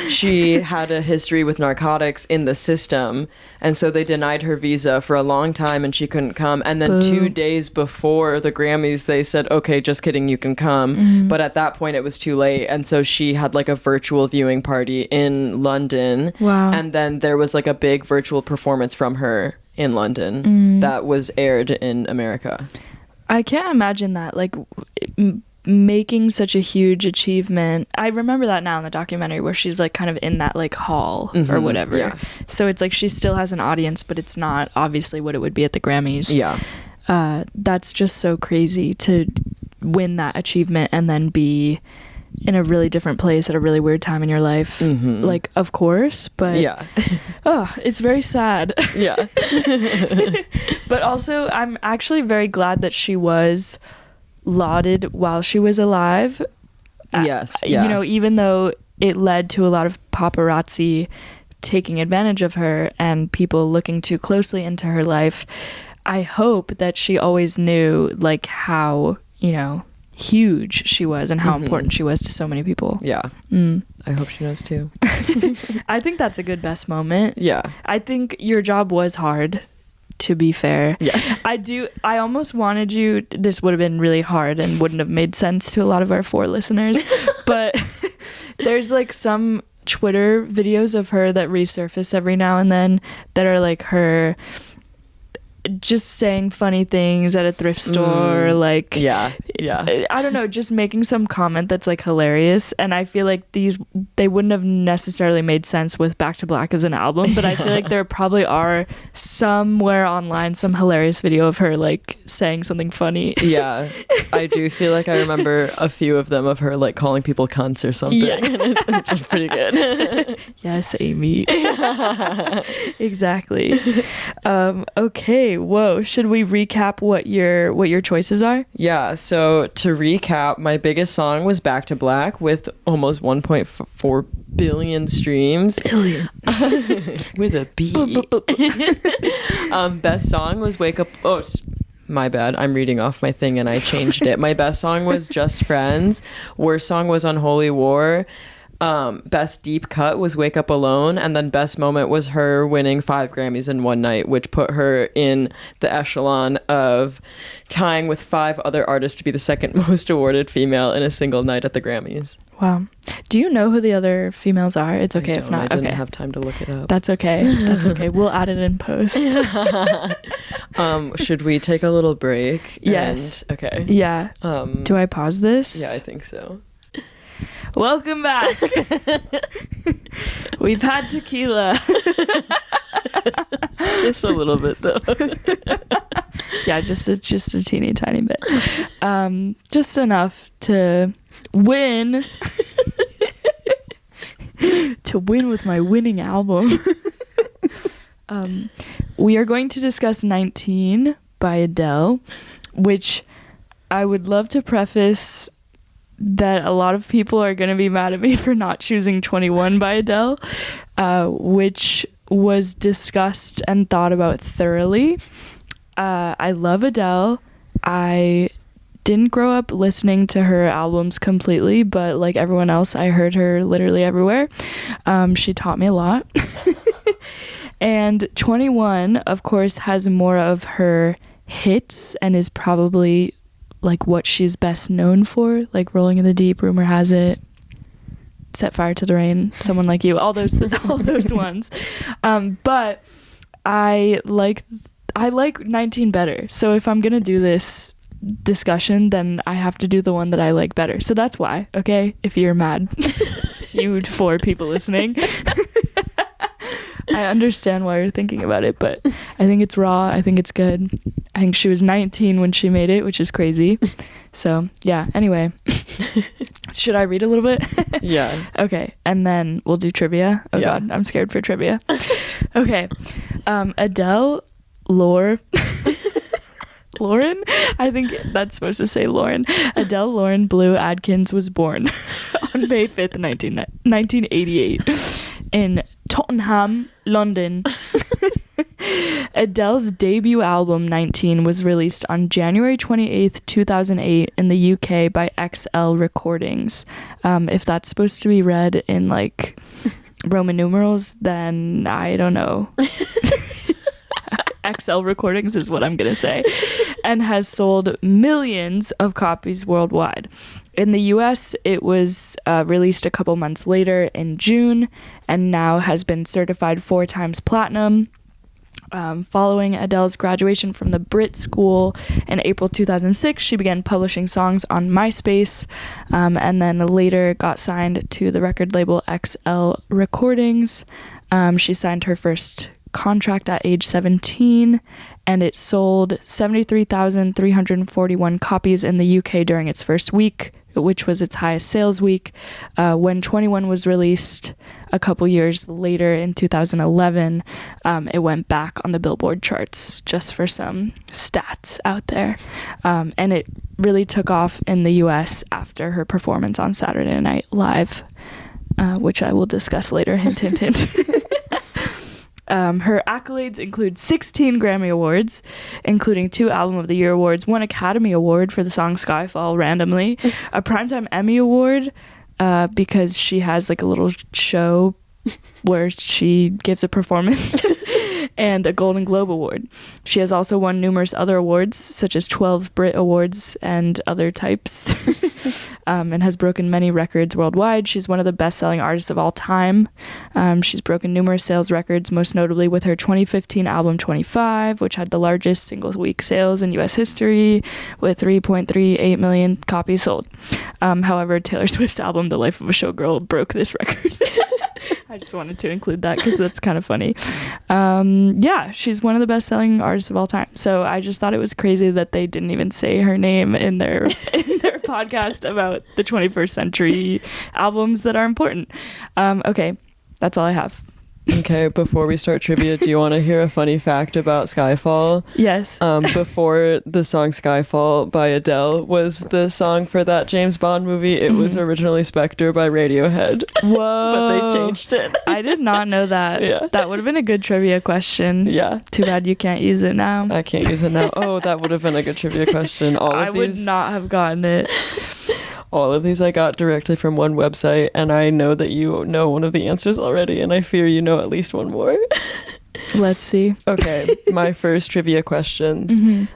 She had a history with narcotics in the system, and so they denied her visa for a long time and she couldn't come. And then 2 days before the Grammys they said, okay, just kidding, you can come. But at that point it was too late, and so she had like a virtual viewing party in London. Wow. And then there was like a big virtual performance from her in London that was aired in America. I can't imagine that, like, making such a huge achievement. I remember that now in the documentary where she's like kind of in that like hall or whatever. Yeah. So it's like she still has an audience, but it's not obviously what it would be at the Grammys. Yeah. That's just so crazy to win that achievement and then be in a really different place at a really weird time in your life. Like, of course, but Yeah. oh, it's very sad. Yeah. But also, I'm actually very glad that she was lauded while she was alive. Yes. Yeah. You know, even though it led to a lot of paparazzi taking advantage of her and people looking too closely into her life, I hope that she always knew, like, how, you know, huge she was and how important she was to so many people. Yeah. I hope she knows too. I think that's a good best moment. Yeah. I think your job was hard, to be fair. Yeah. I almost wanted you, this would have been really hard and wouldn't have made sense to a lot of our 4 listeners, but there's like some Twitter videos of her that resurface every now and then that are like her just saying funny things at a thrift store, like Yeah. I don't know, just making some comment that's like hilarious. And I feel like they wouldn't have necessarily made sense with Back to Black as an album, but I feel like there probably are somewhere online some hilarious video of her like saying something funny. Yeah. I do feel like I remember a few of them of her like calling people cunts or something. Yeah. It's pretty good. Yes, Amy. Exactly. Okay, whoa, should we recap what your choices are? Yeah, so to recap, my biggest song was Back to Black with almost 1.4 billion streams. Billion. With a B. Best song was Wake Up. Oh, my bad. I'm reading off my thing and I changed it. My best song was Just Friends. Worst song was Unholy War. Best deep cut was Wake Up Alone, and then best moment was her winning 5 Grammys in one night, which put her in the echelon of tying with 5 other artists to be the second most awarded female in a single night at the Grammys. Wow. Do you know who the other females are? It's okay if not. I didn't okay. have time to look it up. That's okay. That's okay. We'll add it in post. Should we take a little break? Yes. Okay. Yeah. Do I pause this? Yeah, I think so. Welcome back. We've had tequila. Just a little bit though. Yeah, just a teeny tiny bit. Just enough to win. To win with my winning album. We are going to discuss 19 by Adele, which I would love to preface that a lot of people are going to be mad at me for not choosing 21 by Adele, which was discussed and thought about thoroughly. I love Adele. I didn't grow up listening to her albums completely, but like everyone else, I heard her literally everywhere. She taught me a lot. And 21, of course, has more of her hits and is probably like what she's best known for, like Rolling in the Deep, Rumor Has It, Set Fire to the Rain, Someone Like You, all those ones. But I like 19 better. So if I'm gonna do this discussion, then I have to do the one that I like better. So that's why, okay? If you're mad, you 4 people listening. I understand why you're thinking about it, but I think it's raw. I think it's good. I think she was 19 when she made it, which is crazy. So, yeah. Anyway. Should I read a little bit? Yeah. Okay. And then we'll do trivia. Oh, yeah. God. I'm scared for trivia. Okay. Adele Lauren? I think that's supposed to say Lauren. Adele Lauren Blue Adkins was born on May 5th, 1988 in Tottenham, London. Adele's debut album 19 was released on January 28th, 2008 in the UK by XL Recordings. If that's supposed to be read in like Roman numerals, then I don't know. XL Recordings is what I'm going to say, and has sold millions of copies worldwide. In the US, it was released a couple months later in June, and now has been certified 4 times platinum. Following Adele's graduation from the Brit School in April 2006, she began publishing songs on MySpace, and then later got signed to the record label XL Recordings. She signed her first contract at age 17, and it sold 73,341 copies in the UK during its first week, which was its highest sales week. When 21 was released a couple years later in 2011, it went back on the Billboard charts, just for some stats out there. And it really took off in the US after her performance on Saturday Night Live, which I will discuss later. Hint, hint, hint. Her accolades include 16 Grammy Awards, including 2 Album of the Year awards, 1 Academy Award for the song Skyfall randomly, a Primetime Emmy Award because she has like a little show where she gives a performance, and a Golden Globe Award. She has also won numerous other awards, such as 12 Brit Awards and other types, and has broken many records worldwide. She's one of the best-selling artists of all time. She's broken numerous sales records, most notably with her 2015 album 25, which had the largest single-week sales in U.S. history, with 3.38 million copies sold. However, Taylor Swift's album, The Life of a Showgirl, broke this record. I just wanted to include that because that's kind of funny. Yeah, she's one of the best-selling artists of all time. So I just thought it was crazy that they didn't even say her name in their podcast about the 21st century albums that are important. Okay, that's all I have. Okay, before we start trivia, do you want to hear a funny fact about Skyfall? Yes. Before the song Skyfall by Adele was the song for that James Bond movie, it was originally Spectre by Radiohead. Whoa. But they changed it. I did not know that. Yeah. That would have been a good trivia question. Yeah. Too bad you can't use it now. I can't use it now. Oh, that would have been a good trivia question. I would not have gotten it. All of these I got directly from one website, and I know that you know one of the answers already, and I fear you know at least one more. Let's see. Okay, my first trivia questions.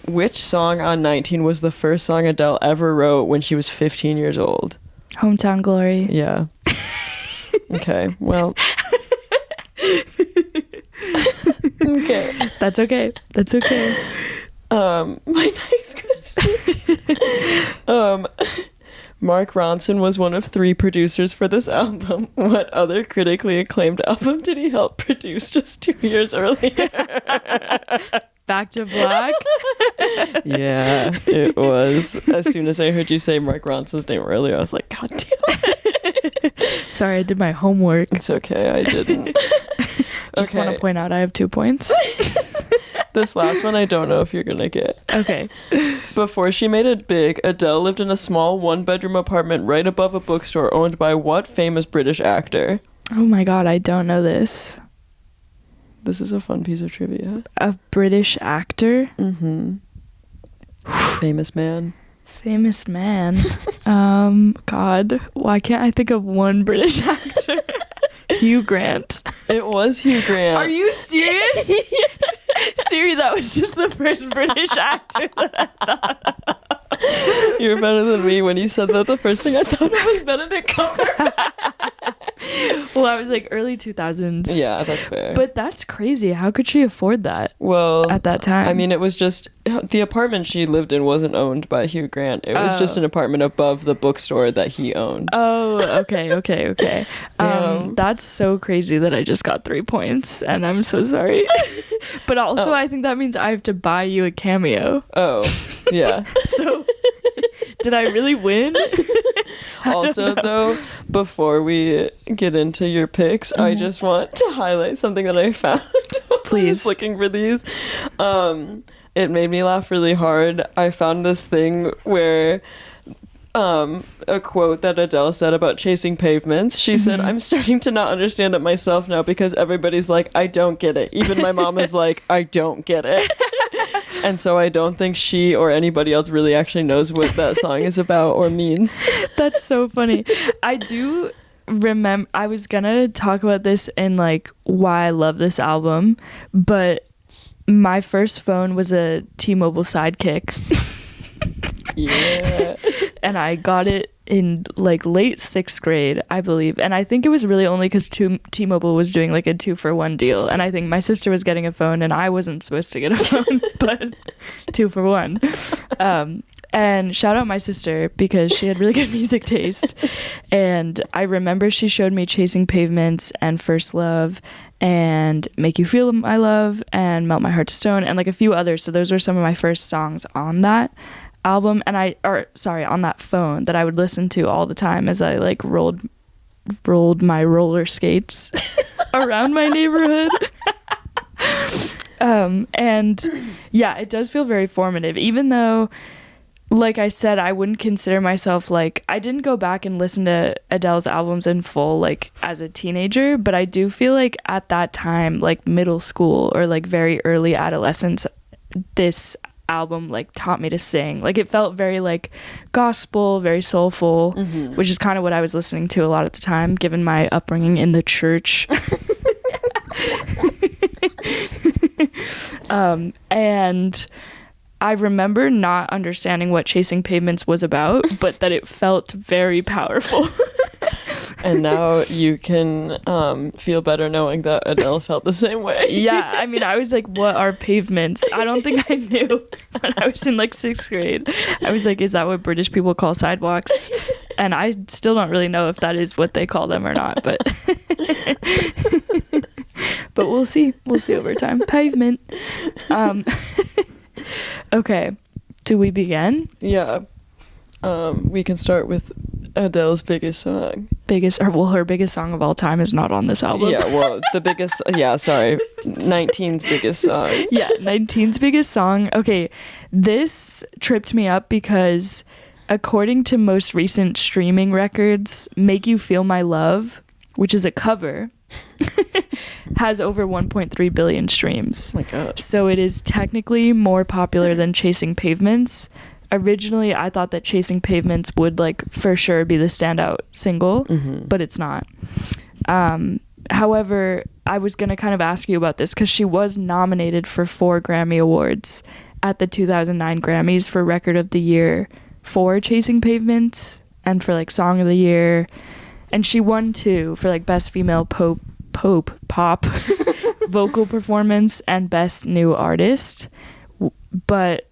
Which song on 19 was the first song Adele ever wrote when she was 15 years old? Hometown Glory. Yeah. Okay, well. Okay. That's okay. That's okay. My next question. Mark Ronson was one of 3 producers for this album. What other critically acclaimed album did he help produce just 2 years earlier? Back to Black? Yeah, it was. As soon as I heard you say Mark Ronson's name earlier, I was like, God damn it. Sorry, I did my homework. It's okay, I didn't. Just want to point out I have 2 points. This last one I don't know if you're gonna get. Okay. Before she made it big, Adele lived in a small 1-bedroom apartment right above a bookstore owned by what famous British actor? Oh my god, I don't know this. This is a fun piece of trivia. A British actor? Mm-hmm. Famous man. Famous man. God, why can't I think of one British actor? Hugh Grant. It was Hugh Grant. Are you serious? Siri, that was just the first British actor that I thought of. You were better than me. When you said that, the first thing I thought of was Benedict Cumberbatch. Well, I was like early 2000s. Yeah, that's fair. But that's crazy. How could she afford that? Well, at that time? I mean, it was just the apartment she lived in wasn't owned by Hugh Grant. It was just an apartment above the bookstore that he owned. Oh, okay. That's so crazy that I just got 3 points, and I'm so sorry. But also, I think that means I have to buy you a cameo. Oh, yeah. So, did I really win? Also, though, before we get into your picks, I just want to highlight something that I found. Please. I was looking for these. It made me laugh really hard. I found this thing where a quote that Adele said about chasing pavements. She said, "I'm starting to not understand it myself now because everybody's like, I don't get it. Even my mom is like, I don't get it." And so I don't think she or anybody else really actually knows what that song is about or means. That's so funny. I do remember, I was gonna talk about this in like why I love this album, but my first phone was a T-Mobile Sidekick. Yeah. And I got it in like late 6th grade, I believe. And I think it was really only because T-Mobile was doing like a 2-for-1 deal. And I think my sister was getting a phone and I wasn't supposed to get a phone, but 2-for-1. And shout out my sister because she had really good music taste. And I remember she showed me Chasing Pavements and First Love and Make You Feel My Love and Melt My Heart to Stone and like a few others. So those were some of my first songs on that album, and on that phone that I would listen to all the time as I like rolled my roller skates around my neighborhood. And yeah, it does feel very formative, even though, like I said, I wouldn't consider myself like, I didn't go back and listen to Adele's albums in full like as a teenager, but I do feel like at that time, like middle school or like very early adolescence, this album like taught me to sing. Like it felt very like gospel, very soulful, which is kind of what I was listening to a lot at the time, given my upbringing in the church. And I remember not understanding what Chasing Pavements was about, but that it felt very powerful. And now you can feel better knowing that Adele felt the same way. Yeah, I mean, I was like, what are pavements? I don't think I knew when I was in like 6th grade. I was like, is that what British people call sidewalks? And I still don't really know if that is what they call them or not, but but we'll see. We'll see over time. Pavement. Okay, do we begin? Yeah. We can start with Adele's biggest song. Her biggest song of all time is not on this album. Yeah, well, the biggest, 19's biggest song. Yeah, 19's biggest song. Okay, this tripped me up because according to most recent streaming records, Make You Feel My Love, which is a cover, has over 1.3 billion streams. Oh my God. So it is technically more popular than Chasing Pavements. Originally, I thought that Chasing Pavements would like for sure be the standout single, but it's not. However, I was going to kind of ask you about this because she was nominated for 4 Grammy Awards at the 2009 Grammys for Record of the Year for Chasing Pavements and for like Song of the Year. And she won 2 for like Best Female Pop Vocal Performance and Best New Artist. But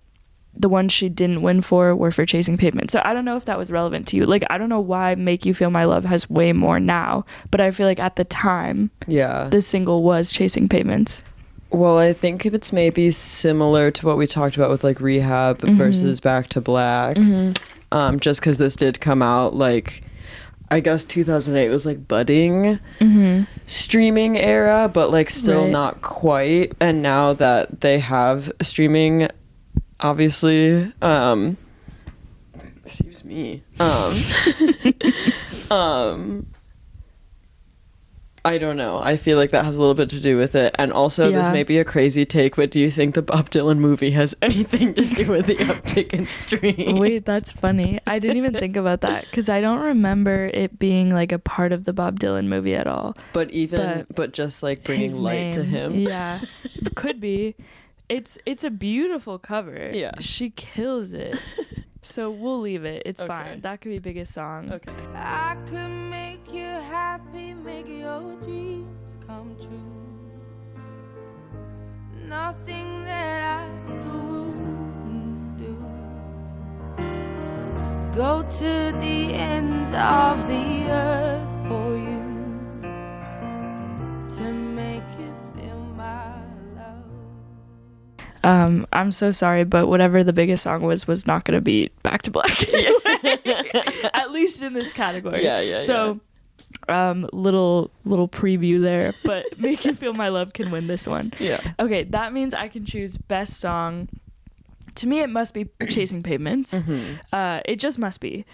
the ones she didn't win for were for Chasing Pavements. So I don't know if that was relevant to you. Like, I don't know why Make You Feel My Love has way more now, but I feel like at the time, the single was Chasing Pavements. Well, I think it's maybe similar to what we talked about with like Rehab versus Back to Black. Just because this did come out like, I guess 2008 was like budding streaming era, but like still not quite. And now that they have streaming, obviously, excuse me, I don't know. I feel like that has a little bit to do with it. And also, this may be a crazy take, but do you think the Bob Dylan movie has anything to do with the uptick in streams? Wait, that's funny. I didn't even think about that because I don't remember it being like a part of the Bob Dylan movie at all. But just like bringing light to him. Yeah, could be. It's a beautiful cover. Yeah. She kills it. So we'll leave it. It's fine. That could be biggest song. Okay. I could make you happy, make your dreams come true. Nothing that I wouldn't do. Go to the ends of the earth for you to make you feel my love. I'm so sorry, but whatever the biggest song was not going to beat Back to Black. At least in this category. Yeah. So, little preview there, but Make You Feel My Love can win this one. Yeah. Okay, that means I can choose best song. To me, it must be Chasing Pavements. It just must be.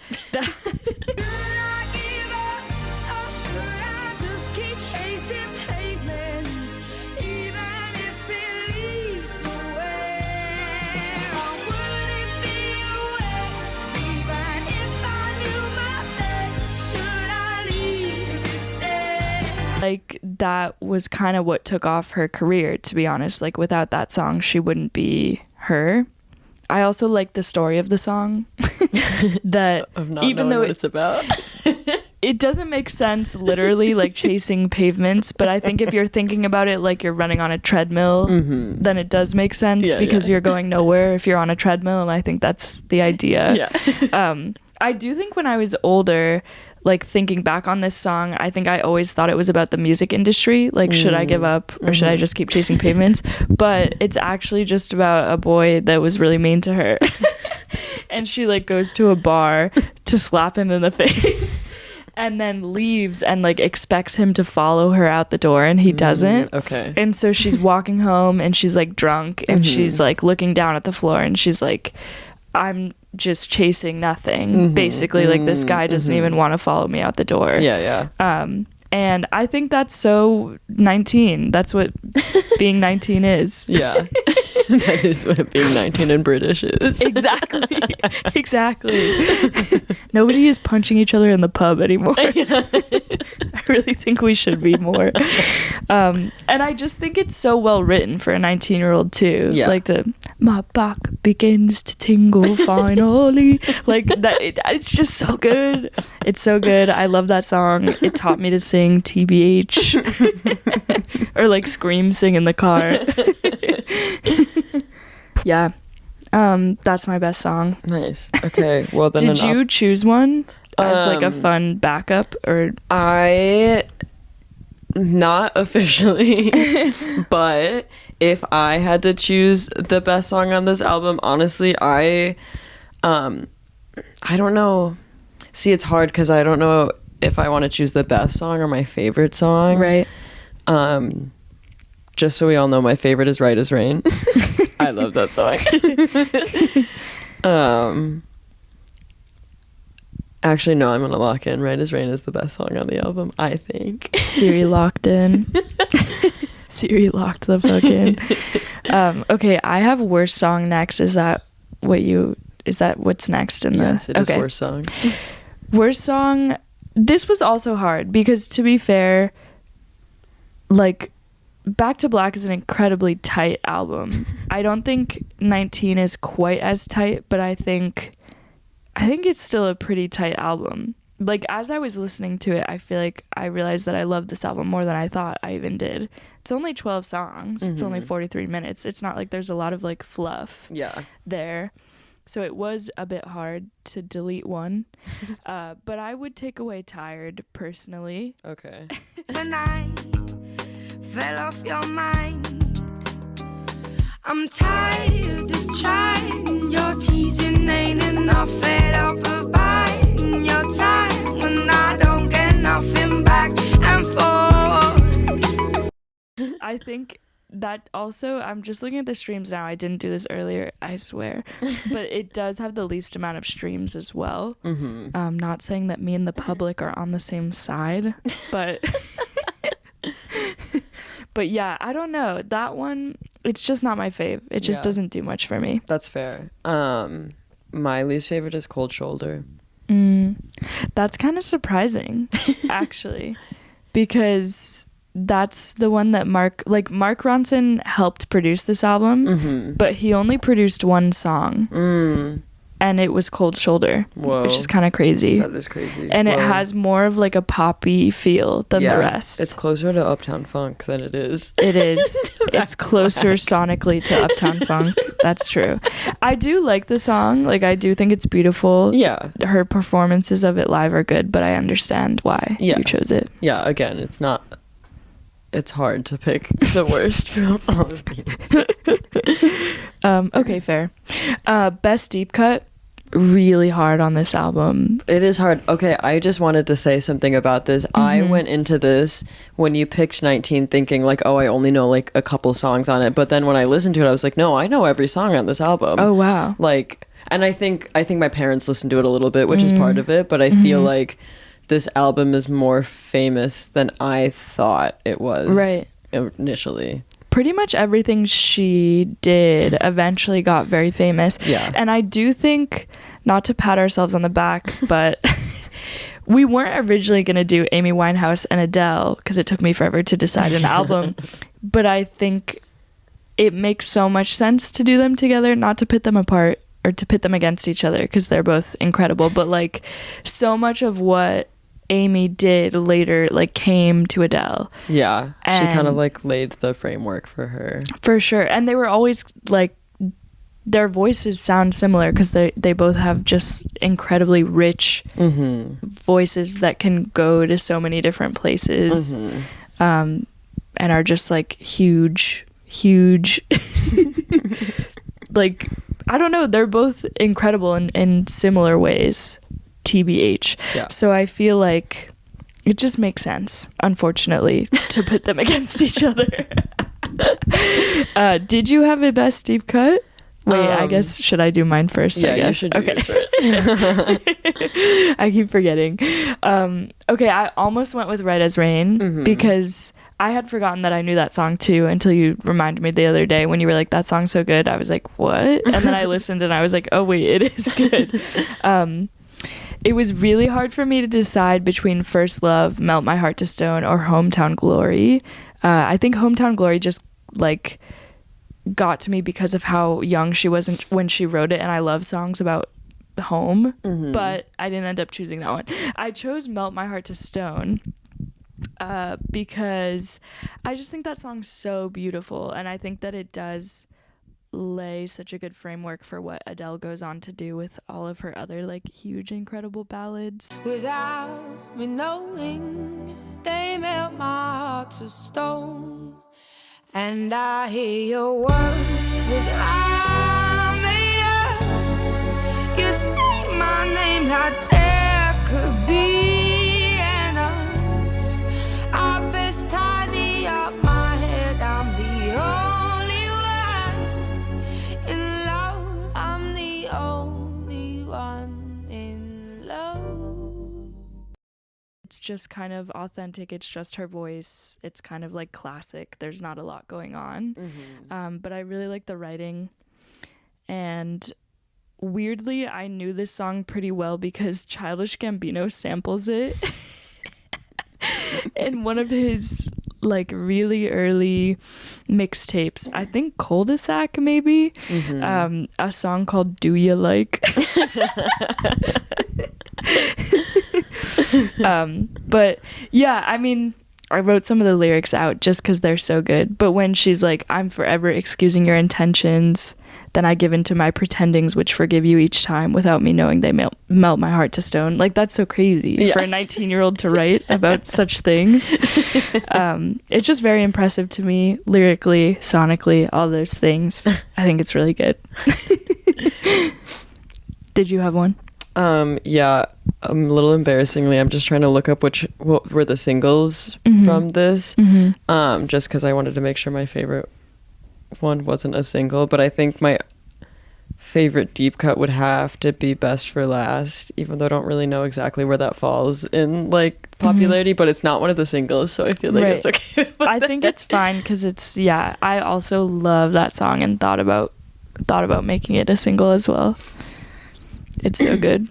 Like, that was kind of what took off her career, to be honest. Like, without that song, she wouldn't be her. I also like the story of the song. that Of not even knowing though what it's about. it doesn't make sense literally like chasing pavements, but I think if you're thinking about it like you're running on a treadmill, then it does make sense because you're going nowhere if you're on a treadmill, and I think that's the idea. I do think when I was older, like thinking back on this song, I think I always thought it was about the music industry, like should I give up or should I just keep chasing pavements? But it's actually just about a boy that was really mean to her. And she like goes to a bar to slap him in the face and then leaves and like expects him to follow her out the door, and he doesn't. Okay. And so she's walking home and she's like drunk and she's like looking down at the floor and she's like, I'm just chasing nothing. Basically, like this guy doesn't even want to follow me out the door. And I think that's so 19. That's what being 19 is. Yeah. That is what being 19 and British is. Exactly. Nobody is punching each other in the pub anymore. I really think we should be more. And I just think it's so well written for a 19-year-old too. Yeah. Like my back begins to tingle finally. Like that. It's just so good. It's so good. I love that song. It taught me to sing TBH or like scream sing in the car. Yeah. That's my best song. Nice. Okay. Well, then did you choose one as like a fun backup, or I not officially, but if I had to choose the best song on this album, honestly, I don't know. See, it's hard because I don't know if I want to choose the best song or my favorite song. Right. Just so we all know, my favorite is Right as Rain. I love that song. Actually, no, I'm going to lock in. Right as Rain is the best song on the album, I think. Syri locked in. Syri locked the fuck in. Okay, I have worst song next. Is that what's next in the... Yes, it is worst song. Worst song, this was also hard because, to be fair, like, Back to Black is an incredibly tight album. I don't think 19 is quite as tight, but I think it's still a pretty tight album. Like, as I was listening to it, I feel like I realized that I loved this album more than I thought I even did. It's only 12 songs. It's only 43 minutes. It's not like there's a lot of like fluff there. So it was a bit hard to delete one. But I would take away Tired personally. Okay. The night fell off your mind. I'm tired of trying. Your teasing ain't enough. Fed up of buying your time when I don't get nothing back and forth. I think that also, I'm just looking at the streams now. I didn't do this earlier, I swear. But it does have the least amount of streams as well. Not saying that me and the public are on the same side, but... But yeah, I don't know. That one, it's just not my fave. It just doesn't do much for me. That's fair. My least favorite is Cold Shoulder. That's kind of surprising, actually, because that's the one that Mark Ronson helped produce this album, but he only produced one song. And it was Cold Shoulder, which is kind of crazy. That is crazy. And it has more of like a poppy feel than the rest. It's closer to Uptown Funk than it is. It is. It's closer sonically to Uptown Funk. That's true. I do like the song. Like, I do think it's beautiful. Yeah. Her performances of it live are good, but I understand why you chose it. Yeah, again, it's hard to pick the worst from all of these. Okay, fair. Best deep cut, really hard on this album. It is hard. Okay, I just wanted to say something about this. I went into this when you picked 19 thinking like, oh, I only know like a couple songs on it. But then when I listened to it, I was like, no, I know every song on this album. Oh, wow. Like, and I think my parents listened to it a little bit, which is part of it. But I feel like this album is more famous than I thought it was initially. Pretty much everything she did eventually got very famous. Yeah. And I do think, not to pat ourselves on the back, but we weren't originally going to do Amy Winehouse and Adele because it took me forever to decide an album. But I think it makes so much sense to do them together, not to pit them apart or to pit them against each other because they're both incredible, but like so much of what Amy did later like came to Adele. Yeah, she And- kind of like laid the framework for her. For sure. And they were always like, their voices sound similar because they both have just incredibly rich voices that can go to so many different places, and are just like huge like, I don't know, they're both incredible in similar ways, TBH. Yeah. So I feel like it just makes sense, unfortunately, to put them against each other. Did you have a best deep cut? Wait, I guess, should I do mine first? Yeah, I guess? you should do yours first. I keep forgetting. Okay, I almost went with Red as Rain because I had forgotten that I knew that song too until you reminded me the other day when you were like, that song's so good. I was like, what? And then I listened and I was like, oh wait, it is good. It was really hard for me to decide between First Love, Melt My Heart to Stone, or Hometown Glory. I think Hometown Glory just like got to me because of how young she was when she wrote it, and I love songs about home, but I didn't end up choosing that one. I chose Melt My Heart to Stone because I just think that song's so beautiful, and I think that it does lay such a good framework for what Adele goes on to do with all of her other like huge incredible ballads. Without me knowing, they melt my heart to stone. And I hear your words that I made up. You say my name like there could be an us. I best tidy up my head. I'm the only one in love. I'm the only one in love. It's just kind of authentic. It's just her voice. It's kind of like classic. There's not a lot going on. But I really like the writing. And weirdly, I knew this song pretty well because Childish Gambino samples it in one of his like really early mixtapes. I think Cul-de-sac maybe. A song called Do Ya Like. But yeah, I mean, I wrote some of the lyrics out just because they're so good. But when she's like, I'm forever excusing your intentions, then I give into my pretendings, which forgive you each time without me knowing they melt my heart to stone. Like, that's so crazy for a 19-year-old to write about such things. It's just very impressive to me, lyrically, sonically, all those things. I think it's really good. Did you have one? Yeah, a little embarrassingly, I'm just trying to look up what were the singles from this, just because I wanted to make sure my favorite one wasn't a single. But I think my favorite deep cut would have to be Best for Last, even though I don't really know exactly where that falls in like popularity, but it's not one of the singles, so I feel like it's okay. I think it's fine because it's, yeah, I also love that song and thought about making it a single as well. It's so good.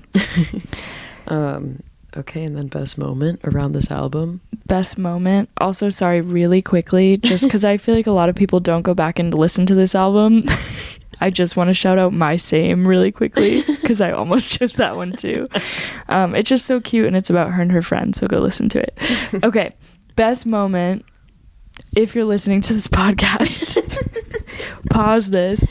Okay, and then best moment around this album. Best moment. Also, sorry, really quickly, just because I feel like a lot of people don't go back and listen to this album. I just want to shout out My Same really quickly because I almost chose that one too. It's just so cute and it's about her and her friend, so go listen to it. Okay, best moment. If you're listening to this podcast, pause this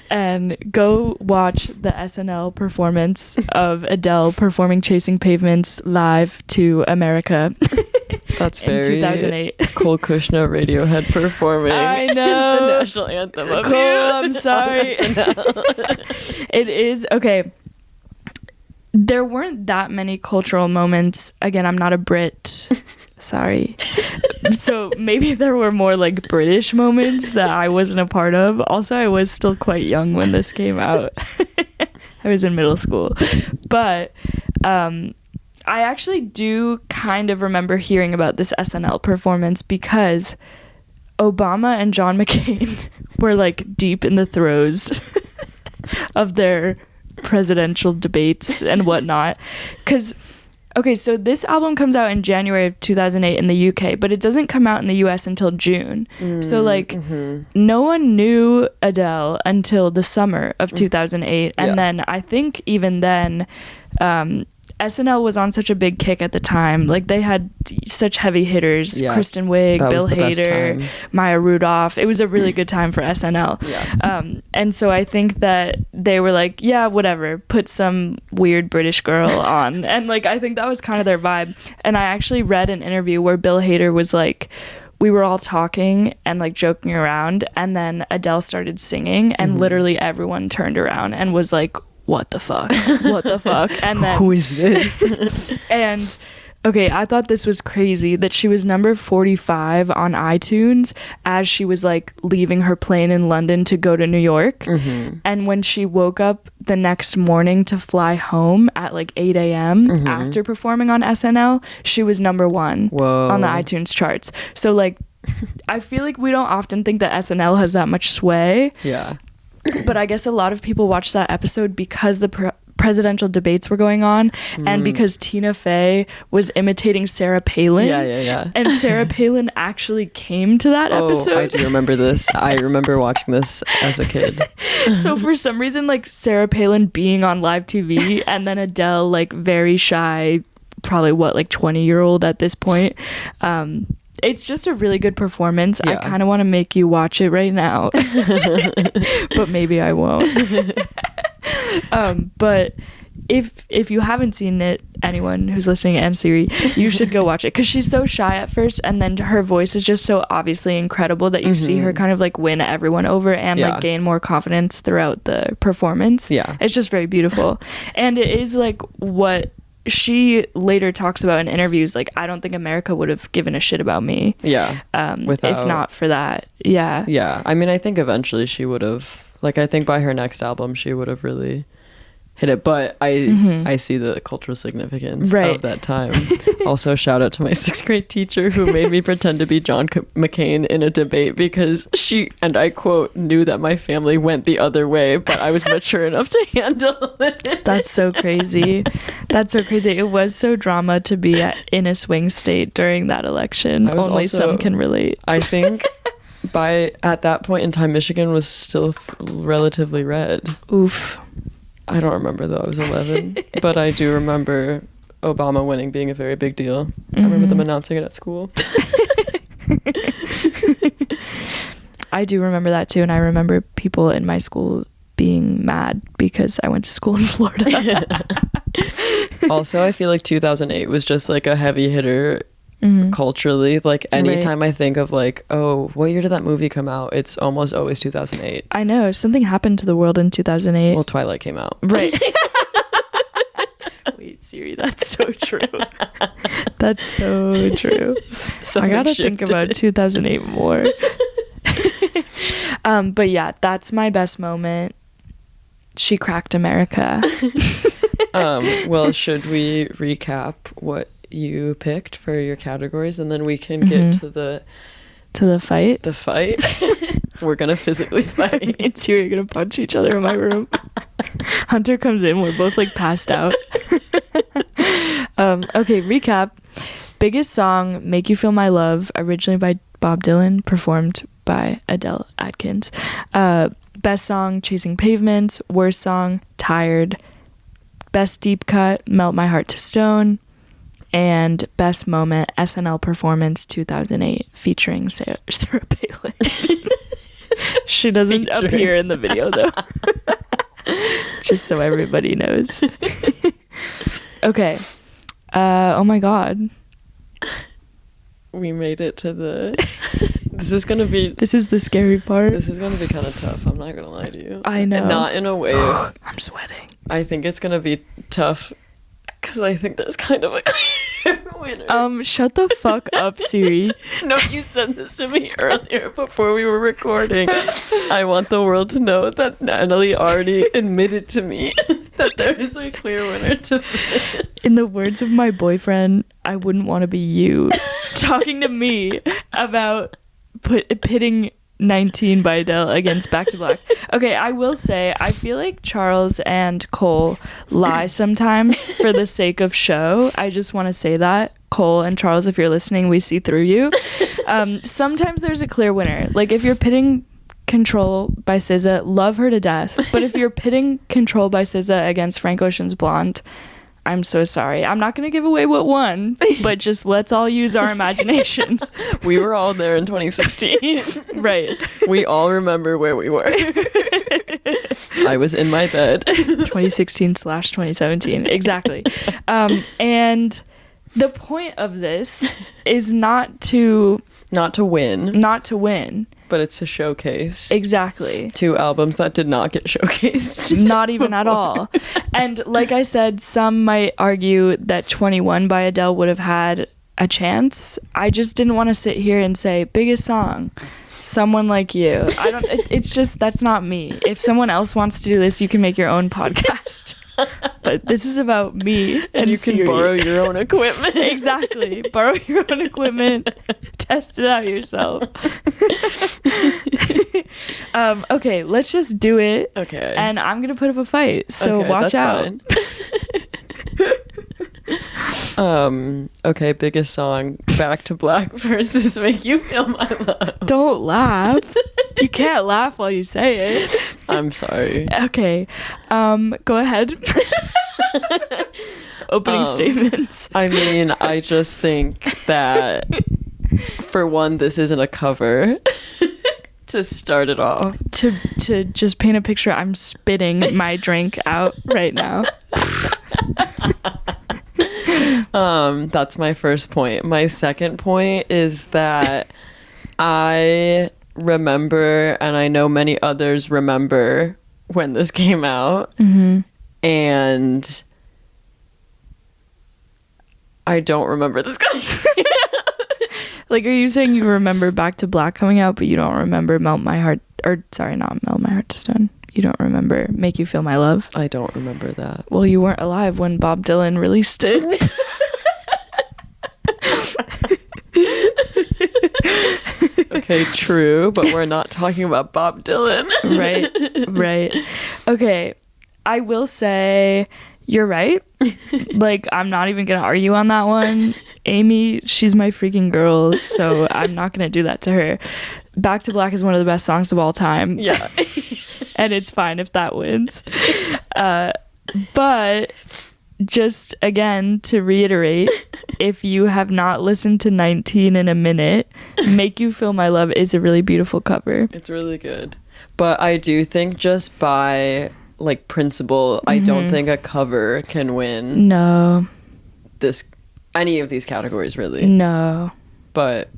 and go watch the SNL performance of Adele performing Chasing Pavements live to America. That's in very 2008. Cole Cuchna Radiohead performing. I know. The national anthem of Cole, I'm sorry. It is, okay. There weren't that many cultural moments. Again, I'm not a Brit. Sorry. So maybe there were more like British moments that I wasn't a part of. Also, I was still quite young when this came out. I was in middle school. But I actually do kind of remember hearing about this SNL performance because Obama and John McCain were like deep in the throes of their presidential debates and whatnot. Because Okay, so this album comes out in January of 2008 in the UK, but it doesn't come out in the US until June. So like no one knew Adele until the summer of 2008, and then I think even then SNL was on such a big kick at the time. Like they had such heavy hitters, Kristen Wiig, Bill Hader, Maya Rudolph. It was a really good time for SNL. And so I think that they were like, yeah, whatever, put some weird British girl on. And like I think that was kind of their vibe. And I actually read an interview where Bill Hader was like, we were all talking and like joking around, and then Adele started singing, and literally everyone turned around and was like, what the fuck? What the fuck? And then who is this? And okay, I thought this was crazy that she was number 45 on iTunes as she was like leaving her plane in London to go to New York. And when she woke up the next morning to fly home at like 8 a.m. After performing on SNL, she was number 1 on the iTunes charts. So like I feel like we don't often think that SNL has that much sway. Yeah. But I guess a lot of people watched that episode because the presidential debates were going on, and because Tina Fey was imitating Sarah Palin. Yeah. And Sarah Palin actually came to that episode. I do remember this. I remember watching this as a kid. So for some reason, like Sarah Palin being on live TV, and then Adele, like very shy, probably like 20-year-old at this point. It's just a really good performance. I kind of want to make you watch it right now. But maybe I won't. But if you haven't seen it, anyone who's listening, and Siri, you should go watch it, because she's so shy at first, and then her voice is just so obviously incredible that you see her kind of like win everyone over and like gain more confidence throughout the performance. It's just very beautiful. And it is like what she later talks about in interviews, like, I don't think America would have given a shit about me if not for that. I mean, I think eventually she would have, like, I think by her next album she would have really hit it, but I see the cultural significance of that time. Also, shout out to my 6th grade teacher who made me pretend to be John McCain in a debate, because she, and I quote, knew that my family went the other way, but I was mature enough to handle it. That's so crazy. That's so crazy. It was so drama to be in a swing state during that election. Only some can relate. I think at that point in time, Michigan was still relatively red. Oof. I don't remember though, I was 11, but I do remember Obama winning being a very big deal. I remember them announcing it at school. I do remember that too, and I remember people in my school being mad because I went to school in Florida. Also, I feel like 2008 was just like a heavy hitter culturally. Like anytime I think of like, oh, what year did that movie come out? It's almost always 2008. I know, something happened to the world in 2008. Well, Twilight came out. Right. Wait, Siri, that's so true. That's so true. I gotta think about 2008 more. But yeah, that's my best moment. She cracked America. Well, should we recap what you picked for your categories, and then we can get to the fight? The fight. We're gonna physically fight. Me and Siri are gonna punch each other in my room. Hunter comes in, we're both like passed out. Okay, recap. Biggest song, Make You Feel My Love, originally by Bob Dylan, performed by Adele Atkins. Best song, Chasing Pavements. Worst song, Tired. Best deep cut, Melt My Heart to Stone. And best moment, SNL performance 2008, featuring Sarah Palin. She doesn't appear in the video though. Just so everybody knows. Okay. Oh my god. We made it to the... This is the scary part. This is gonna be kind of tough, I'm not gonna lie to you. I know. And not in a way of... I'm sweating. I think it's gonna be tough because I think there's kind of a clear winner. Shut the fuck up, Siri. No, you said this to me earlier before we were recording. I want the world to know that Natalie already admitted to me that there is a clear winner to this. In the words of my boyfriend, I wouldn't want to be you talking to me about pitting 19 by Adele against Back to Black. Okay, I will say, I feel like Charles and Cole lie sometimes for the sake of show. I just want to say that. Cole and Charles, if you're listening, we see through you. Sometimes there's a clear winner. Like, if you're pitting Control by SZA, love her to death. But if you're pitting Control by SZA against Frank Ocean's Blonde, I'm so sorry. I'm not going to give away what won, but just let's all use our imaginations. We were all there in 2016. Right. We all remember where we were. I was in my bed. 2016/2017. Exactly. And the point of this is not to win. But it's a showcase. Exactly. 2 albums that did not get showcased. Not even at all. And like I said, some might argue that 21 by Adele would have had a chance. I just didn't want to sit here and say, biggest song, Someone Like You. It's just, that's not me. If someone else wants to do this, you can make your own podcast. But this is about me and you Syri. can borrow your own equipment. Exactly. Borrow your own equipment. Test it out yourself. Okay, let's just do it. Okay. And I'm going to put up a fight. So okay, watch out. Okay, biggest song, Back to Black versus Make You Feel My Love. Don't laugh. You can't laugh while you say it. I'm sorry. Okay. Go ahead. Opening statements. I mean, I just think that, for one, this isn't a cover. To start it off. To just paint a picture, I'm spitting my drink out right now. That's my first point. My second point is that I remember, and I know many others remember, when this came out. Mm-hmm. And I don't remember this coming out. Like, are you saying you remember Back to Black coming out, but you don't remember Melt My Heart, or sorry, not Melt My Heart to Stone. You don't remember Make You Feel My Love? I don't remember that. Well, you weren't alive when Bob Dylan released it. Okay, true, but we're not talking about Bob Dylan. Right. Okay, I will say you're right. Like, I'm not even gonna argue on that one. Amy, she's my freaking girl, so I'm not gonna do that to her. Back to Black is one of the best songs of all time. Yeah. And it's fine if that wins. But just again, to reiterate, if you have not listened to 19 in a minute, Make You Feel My Love is a really beautiful cover. It's really good. But I do think, just by like principle, I don't think a cover can win No. any of these categories, really. No. But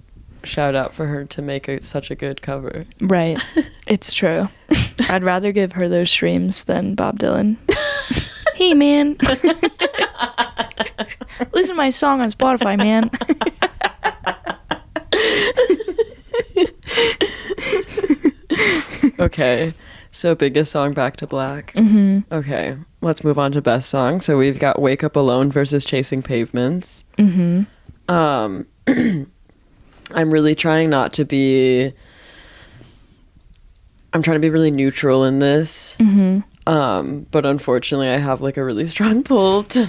shout out for her to make such a good cover. Right. It's true. I'd rather give her those streams than Bob Dylan. Hey, man. Listen to my song on Spotify, man. Okay. So, biggest song, Back to Black. Mm-hmm. Okay. Let's move on to best song. So we've got Wake Up Alone versus Chasing Pavements. Mm-hmm. I'm really trying not to be... I'm trying to be really neutral in this. Mm-hmm. But unfortunately, I have like a really strong pull to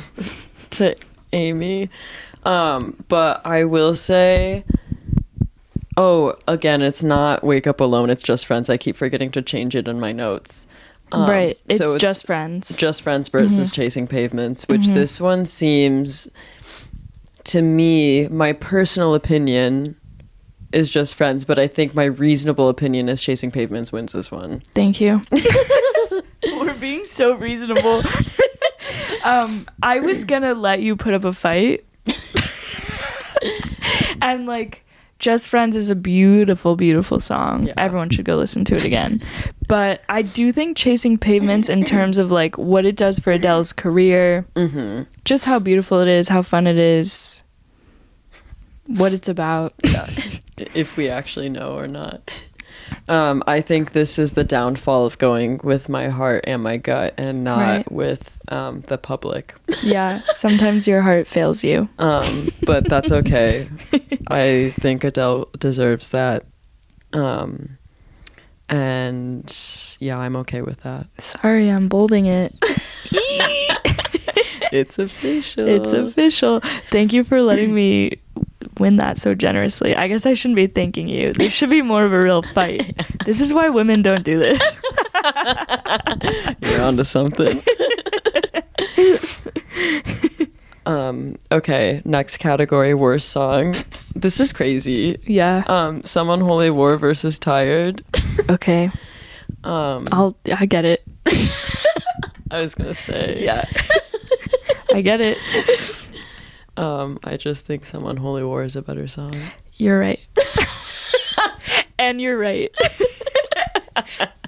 Amy. But I will say... Oh, again, it's not Wake Up Alone. It's Just Friends. I keep forgetting to change it in my notes. Right. It's, so Just Friends. Just Friends versus Chasing Pavements, which this one seems, to me, my personal opinion is Just Friends, but I think my reasonable opinion is Chasing Pavements wins this one. Thank you. We're being so reasonable. I was gonna let you put up a fight. And like, Just Friends is a beautiful, beautiful song. Yeah. Everyone should go listen to it again. But I do think Chasing Pavements, in terms of like what it does for Adele's career, just how beautiful it is, how fun it is, what it's about. Yeah. If we actually know or not. I think this is the downfall of going with my heart and my gut and not with the public. Yeah, sometimes your heart fails you. But that's okay. I think Adele deserves that And yeah, I'm okay with that. Sorry, I'm bolding it. It's official. It's official. Thank you for letting me win that so generously. I guess I shouldn't be thanking you. There should be more of a real fight. This is why women don't do this. You're onto something. Okay, next category, worst song. This is crazy. Yeah. Some Unholy War versus Tired. Okay. I get it. I was gonna say. Yeah. I get it. I just think Some Unholy War is a better song. You're right. And you're right.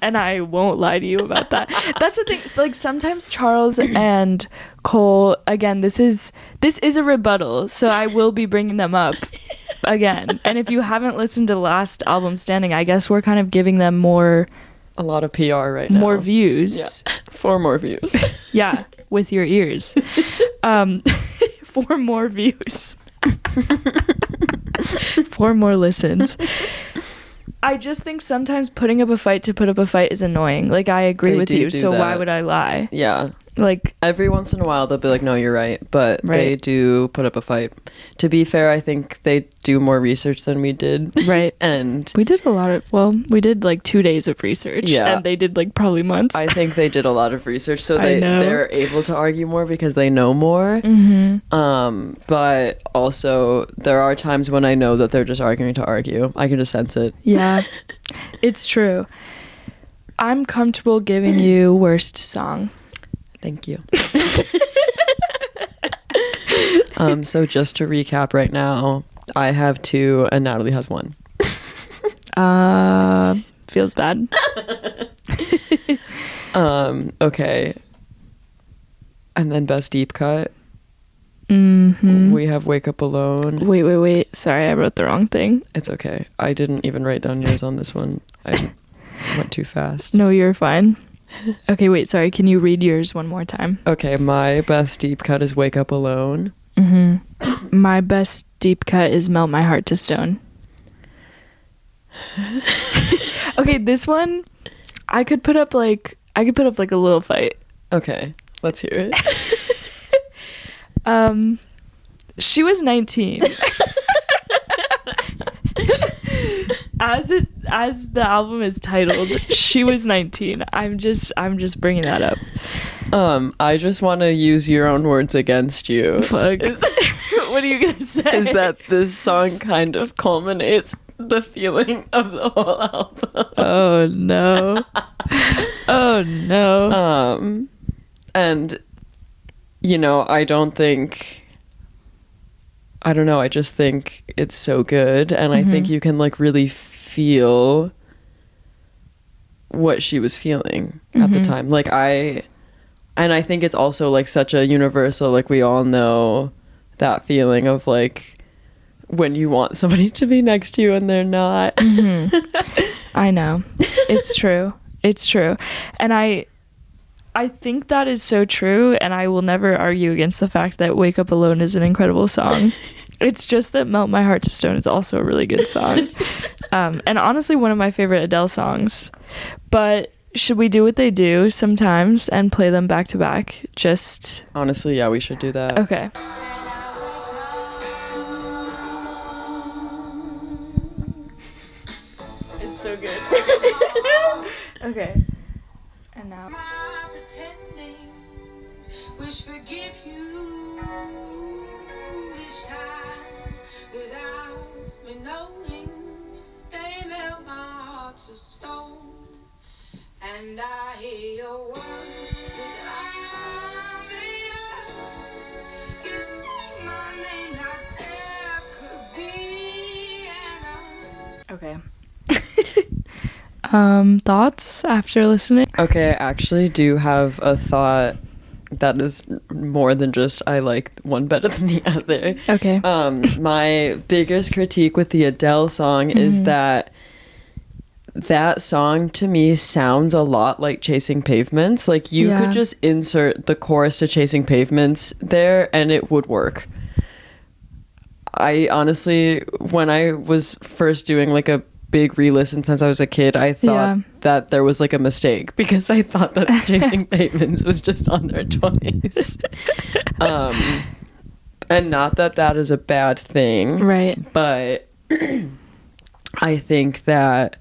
And I won't lie to you about that. That's the thing. So, like, sometimes Charles and Cole, again, this is a rebuttal, so I will be bringing them up again. And if you haven't listened to the last album standing, I guess we're kind of giving them a lot of PR right now. more views. Yeah. 4 more views. Yeah, with your ears. 4 more views. 4 more listens. I just think sometimes putting up a fight to put up a fight is annoying. Like, I agree with you, so why would I lie? Yeah. Like, every once in a while they'll be like, no, you're right, but they do put up a fight. To be fair, I think they do more research than we did. Right. And we did we did like 2 days of research. Yeah. And they did like probably months. I think they did a lot of research, so they're able to argue more because they know more. Mm-hmm. But also there are times when I know that they're just arguing to argue. I can just sense it. Yeah. It's true. I'm comfortable giving you worst song. Thank you. So just to recap right now, I have 2 and Natalie has 1. Feels bad. Okay. And then best deep cut. Mm-hmm. We have Wake Up Alone. Wait. Sorry, I wrote the wrong thing. It's okay. I didn't even write down yours on this one. I went too fast. No, you're fine. Okay, wait, sorry. Can you read yours one more time? Okay, my best deep cut is Wake Up Alone. Mm-hmm. My best deep cut is Melt My Heart to Stone. Okay, this one, I could put up like a little fight. Okay, let's hear it. She was 19. As the album is titled, she was 19. I'm just bringing that up. I just want to use your own words against you. Fuck. What are you gonna say? Is that this song kind of culminates the feeling of the whole album? Oh no. Oh no. And I just think it's so good, and I think you can like really feel what she was feeling at the time. Like I think it's also like such a universal, like we all know that feeling of like when you want somebody to be next to you and they're not. I know. It's true. It's true. And I think that is so true, and I will never argue against the fact that Wake Up Alone is an incredible song. It's just that Melt My Heart to Stone is also a really good song. And honestly, one of my favorite Adele songs. But should we do what they do sometimes and play them back to back? Just... Honestly, yeah, we should do that. Okay. It's so good. Okay. And now... Wish forgive you each time without me knowing they melt my heart to stone, and I hear your words that I made up. You say my name like there could be an Okay. Thoughts after listening? Okay, I actually do have a thought that is more than just I like one better than the other. Okay. My biggest critique with the Adele song is that song to me sounds a lot like Chasing Pavements. Like you could just insert the chorus to Chasing Pavements there and it would work. I honestly, when I was first doing like a big re-listen since I was a kid, I thought that there was like a mistake because I thought that Chasing Pavements was just on their 20s. And not that that is a bad thing. Right. But I think that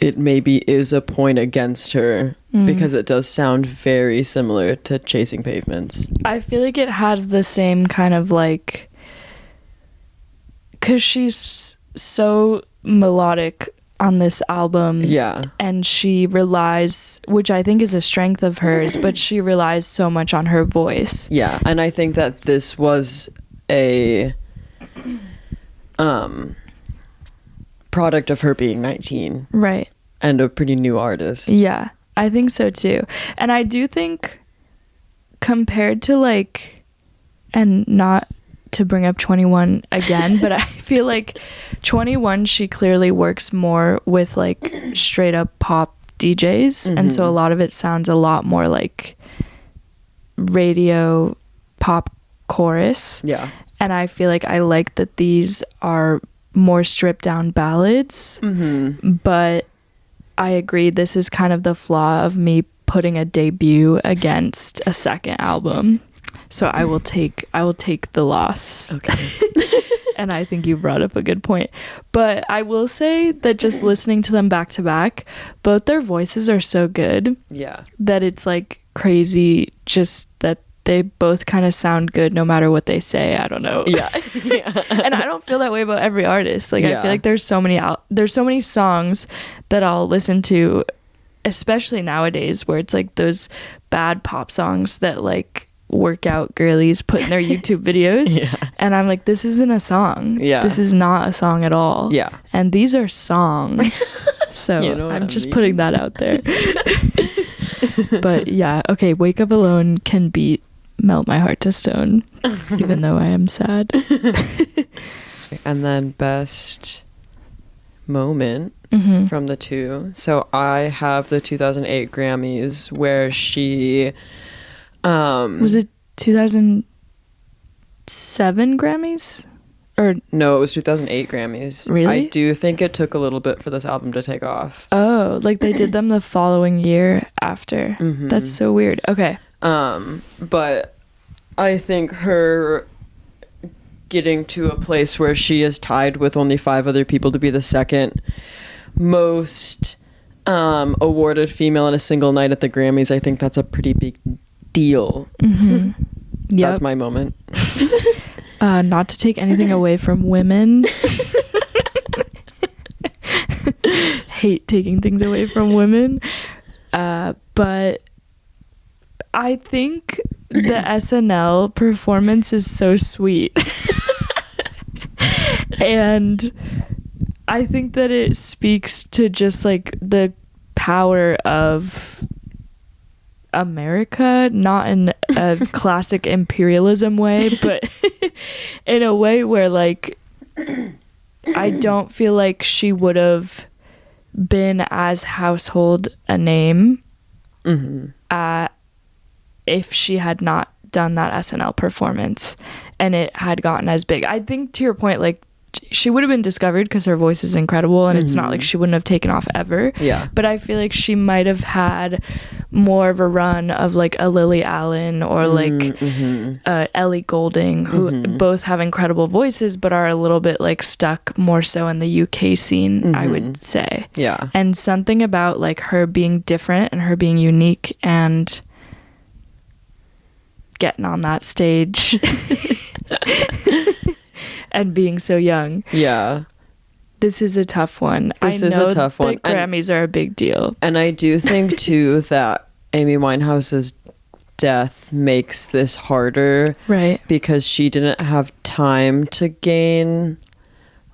it maybe is a point against her because it does sound very similar to Chasing Pavements. I feel like it has the same kind of like, because she's so melodic on this album. Yeah. And she relies, which I think is a strength of hers, but she relies so much on her voice. Yeah. And I think that this was a product of her being 19. Right. And a pretty new artist. Yeah, I think so too. And I do think compared to like, and not to bring up 21 again, but I feel like 21, she clearly works more with like straight up pop DJs. And so a lot of it sounds a lot more like radio pop chorus. Yeah. And I feel like I like that these are more stripped down ballads. But I agree, this is kind of the flaw of me putting a debut against a second album. So I will take the loss. Okay. And I think you brought up a good point. But I will say that just listening to them back to back, both their voices are so good. Yeah. That it's like crazy just that they both kind of sound good no matter what they say. I don't know. Yeah. And I don't feel that way about every artist. Like I feel like there's so many songs that I'll listen to, especially nowadays, where it's like those bad pop songs that like workout girlies put in their YouTube videos. And I'm like, this isn't a song. This is not a song at all. And these are songs. So you know I'm just putting that out there. But yeah, okay, Wake Up Alone can beat Melt My Heart to Stone, even though I am sad. And then best moment from the two. So I have the 2008 Grammys where she was it 2007 Grammys? Or no, it was 2008 Grammys. Really? I do think it took a little bit for this album to take off. Oh, like they did them the following year after. That's so weird. Okay. But I think her getting to a place where she is tied with only 5 other people to be the second most awarded female in a single night at the Grammys, I think that's a pretty big deal. That's my moment. Not to take anything away from women. Hate taking things away from women. But I think the SNL performance is so sweet. And I think that it speaks to just like the power of America, not in a classic imperialism way, but in a way where like I don't feel like she would have been as household a name if she had not done that SNL performance and it had gotten as big. I think to your point, like she would have been discovered because her voice is incredible and it's not like she wouldn't have taken off ever. Yeah. But I feel like she might have had more of a run of like a Lily Allen or like Ellie Goulding, who both have incredible voices but are a little bit like stuck more so in the UK scene, I would say. Yeah. And something about like her being different and her being unique and getting on that stage and being so young. Yeah. This is a tough one. This is a tough one. The Grammys are a big deal. And I do think too that Amy Winehouse's death makes this harder. Right. Because she didn't have time to gain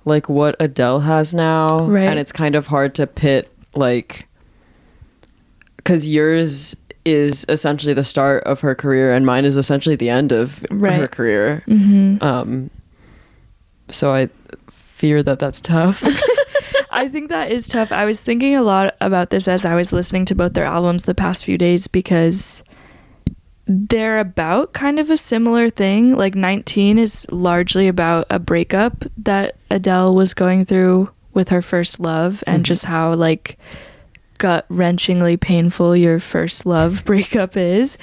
like what Adele has now. Right. And it's kind of hard to pit like, because yours is essentially the start of her career and mine is essentially the end of her career. So I fear that that's tough. I think that is tough. I was thinking a lot about this as I was listening to both their albums the past few days because they're about kind of a similar thing. Like 19 is largely about a breakup that Adele was going through with her first love and just how like gut-wrenchingly painful your first love breakup is.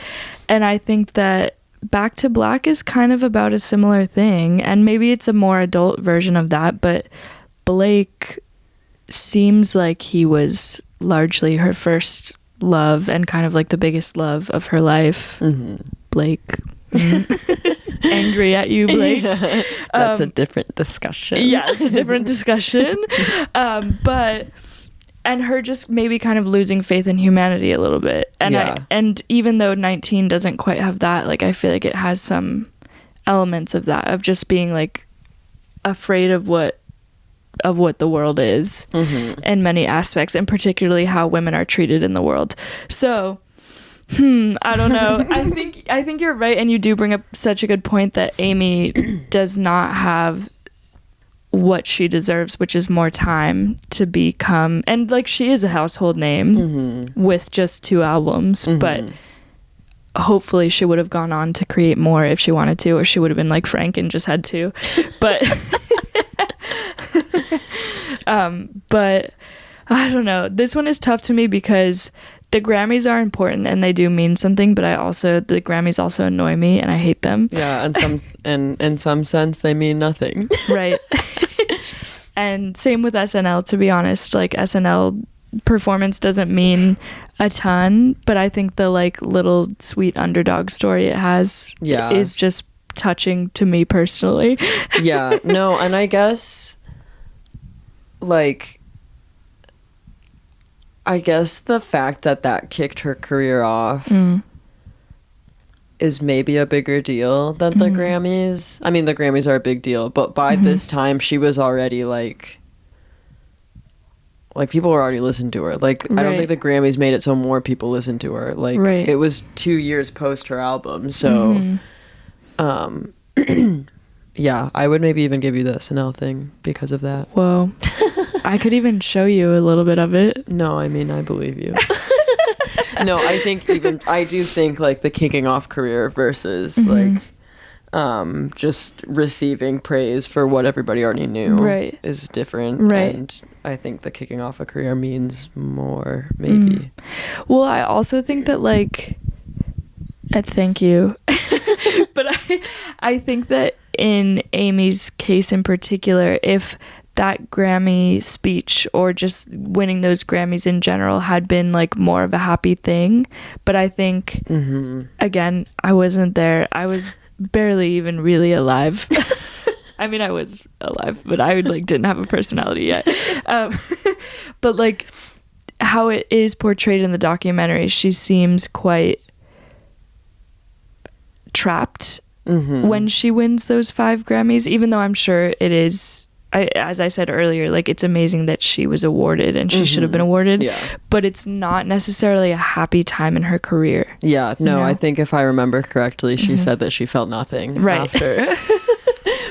And I think that Back to Black is kind of about a similar thing, and maybe it's a more adult version of that, but Blake seems like he was largely her first love and kind of like the biggest love of her life. Blake. Angry at you, Blake. That's a different discussion. Yeah, it's a different discussion. But and her just maybe kind of losing faith in humanity a little bit. And and even though 19 doesn't quite have that, like I feel like it has some elements of that, of just being like afraid of what the world is in many aspects, and particularly how women are treated in the world. So I don't know. I think you're right, and you do bring up such a good point that Amy does not have what she deserves, which is more time to become, and like she is a household name with just 2 albums, but hopefully she would have gone on to create more if she wanted to, or she would have been like Frank and just had 2. But but I don't know. This one is tough to me because the Grammys are important and they do mean something, but the Grammys also annoy me and I hate them. Yeah, and in some sense they mean nothing. Right. And same with SNL, to be honest. Like SNL performance doesn't mean a ton, but I think the like little sweet underdog story it has is just touching to me personally. Yeah, no, and I guess the fact that kicked her career off is maybe a bigger deal than the Grammys. I mean, the Grammys are a big deal, but by this time she was already like people were already listening to her. Like, I don't think the Grammys made it so more people listened to her. Like, it was 2 years post her album, so yeah, I would maybe even give you the SNL thing because of that. Whoa. I could even show you a little bit of it. No, I mean, I believe you. No, I do think like the kicking off career versus like just receiving praise for what everybody already knew is different. Right. And I think the kicking off a career means more, maybe. Well, I also think that like, thank you. But I think that in Amy's case in particular, if that Grammy speech or just winning those Grammys in general had been like more of a happy thing, but I think again, I wasn't there. I was barely even really alive. I mean, I was alive, but I like didn't have a personality yet. But like how it is portrayed in the documentary, she seems quite trapped when she wins those 5 Grammys, even though I'm sure it is, as I said earlier, like it's amazing that she was awarded and she should have been awarded, but it's not necessarily a happy time in her career. Yeah, no, you know? I think if I remember correctly, she said that she felt nothing after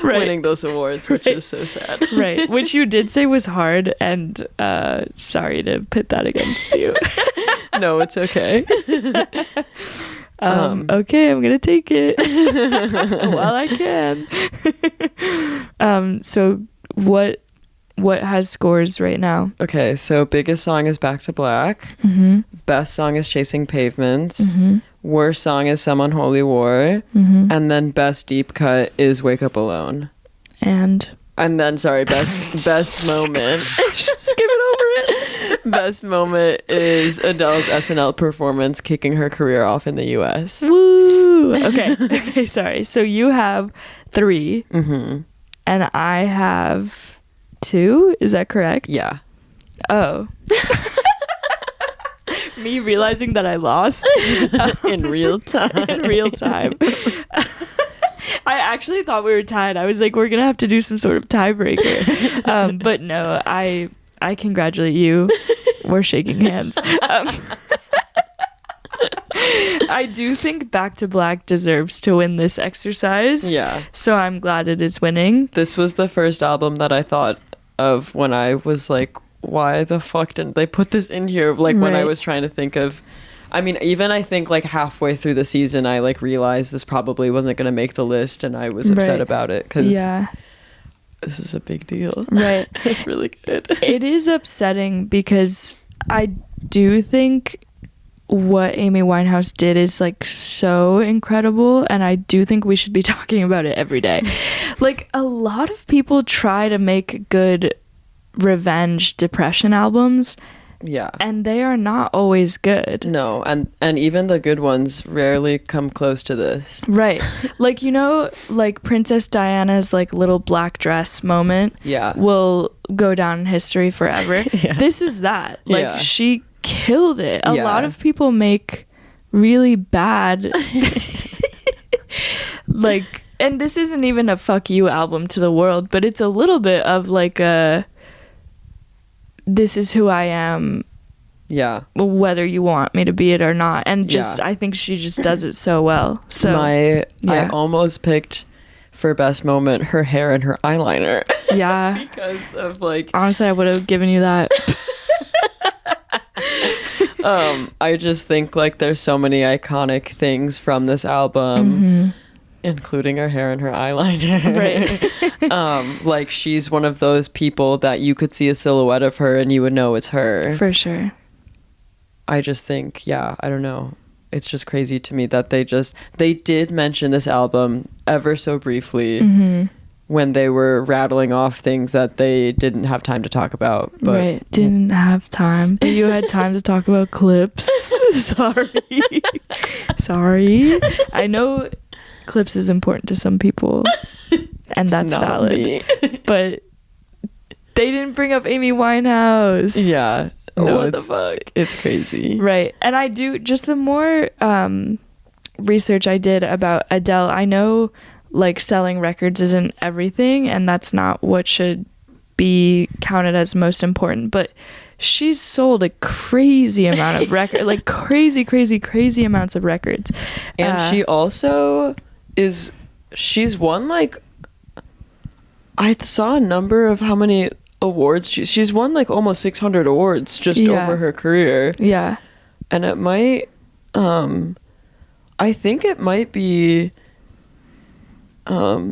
winning those awards, which is so sad. Right, which you did say was hard, and sorry to pit that against you. No, it's okay. Okay, I'm gonna take it while I can. So what has scores right now? Okay, so biggest song is Back to Black. Best song is Chasing Pavements. Worst song is Some Unholy War. And then best deep cut is Wake Up Alone. And then sorry, best moment. Just skip it over it. Best moment is Adele's SNL performance kicking her career off in the US. Woo! Okay, sorry. So you have 3, and I have 2. Is that correct? Yeah. Oh. Me realizing that I lost in real time. I actually thought we were tied. I was like, we're gonna have to do some sort of tiebreaker. But no, I congratulate you. We're shaking hands. I do think Back to Black deserves to win this exercise. Yeah. So I'm glad it is winning. This was the first album that I thought of when I was like, why the fuck didn't they put this in here? Like when I was trying to think of, I mean, even I think like halfway through the season, I like realized this probably wasn't going to make the list, and I was upset about it because this is a big deal. Right. It's really good. It is upsetting because I do think what Amy Winehouse did is like so incredible, and I do think we should be talking about it every day. Like, a lot of people try to make good revenge depression albums, Yeah. and they are not always good. No, and even the good ones rarely come close to this. Right. Like, you know, like Princess Diana's like little black dress moment Yeah. will go down in history forever. Yeah. This is that. Like, Yeah. she killed it. A Yeah. lot of people make really bad like, and this isn't even a fuck you album to the world, but it's a little bit of like a this is who I am, Yeah. whether you want me to be it or not. And just I think she just does it so well. So I yeah. almost picked for best moment her hair and her eyeliner. Yeah. Because of like Honestly, I would have given you that. I just think like there's so many iconic things from this album, including her hair and her eyeliner. Right. Like, she's one of those people that you could see a silhouette of her and you would know it's her. For sure. I just think, yeah, I don't know. It's just crazy to me that they did mention this album ever so briefly when they were rattling off things that they didn't have time to talk about. But right. Didn't have time. You had time to talk about clips. Sorry. I know clips is important to some people, and that's not valid. me. But they didn't bring up Amy Winehouse. Yeah. No, What the fuck? It's crazy. Right. And I do, just the more research I did about Adele, I know like selling records isn't everything, and that's not what should be counted as most important, but she's sold a crazy amount of records, like crazy amounts of records. And she also she's won like, I saw a number of how many awards she's won, like almost 600 awards just over her career. Yeah. And it might I think it might be let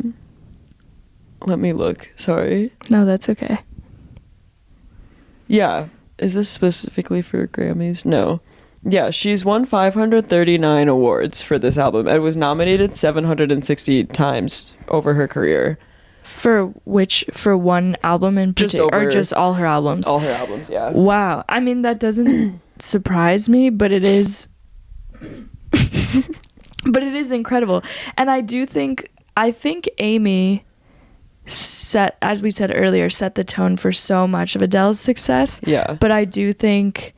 me look, sorry. No, that's okay. Yeah, is this specifically for Grammys? No. Yeah, she's won 539 awards for this album and was nominated 760 times over her career. For one album in particular, or just all her albums? All her albums, yeah. Wow. I mean, that doesn't surprise me, but it is but it is incredible. And I think Amy as we said earlier, set the tone for so much of Adele's success. Yeah. But I do think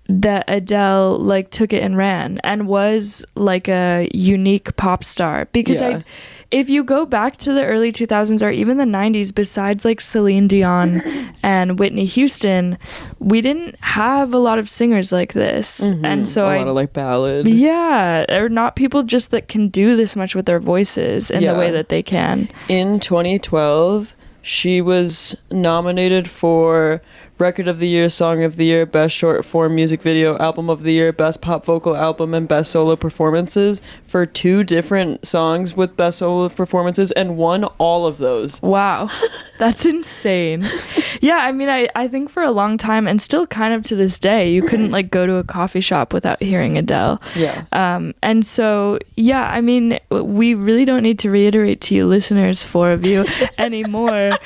that Adele like took it and ran and was like a unique pop star, because if you go back to the early 2000s or even the 90s, besides like Celine Dion and Whitney Houston, we didn't have a lot of singers like this. And so a lot of like ballad. Yeah, or not people just that can do this much with their voices in the way that they can. In 2012, she was nominated for Record of the Year, Song of the Year, Best Short Form Music Video, Album of the Year, Best Pop Vocal Album, and Best Solo Performances for 2 different songs with Best Solo Performances, and won all of those. Wow. That's insane. Yeah, I mean, I think for a long time, and still kind of to this day, you couldn't like go to a coffee shop without hearing Adele. Yeah. And so, yeah, I mean, we really don't need to reiterate to you listeners, 4 of you, anymore,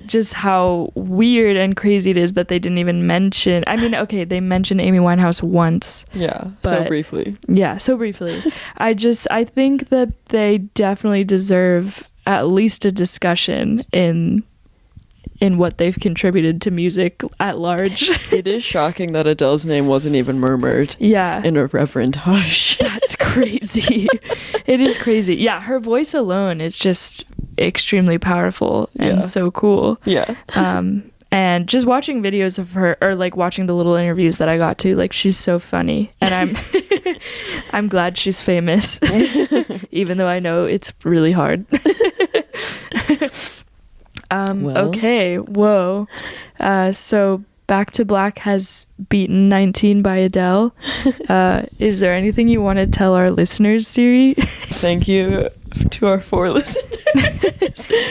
just how weird and crazy it is that they didn't even mention. I mean, okay, they mentioned Amy Winehouse once. Yeah, so briefly. Yeah, so briefly. I think that they definitely deserve at least a discussion in what they've contributed to music at large. It is shocking that Adele's name wasn't even murmured. Yeah. In a reverent hush. That's crazy. It is crazy. Yeah, her voice alone is just extremely powerful and so cool. Yeah. And just watching videos of her, or like watching the little interviews that I got to, like, she's so funny, and I'm glad she's famous, even though I know it's really hard. Okay, whoa. So Back to Black has beaten 19 by Adele. Is there anything you want to tell our listeners, Syri? Thank you to our 4 listeners.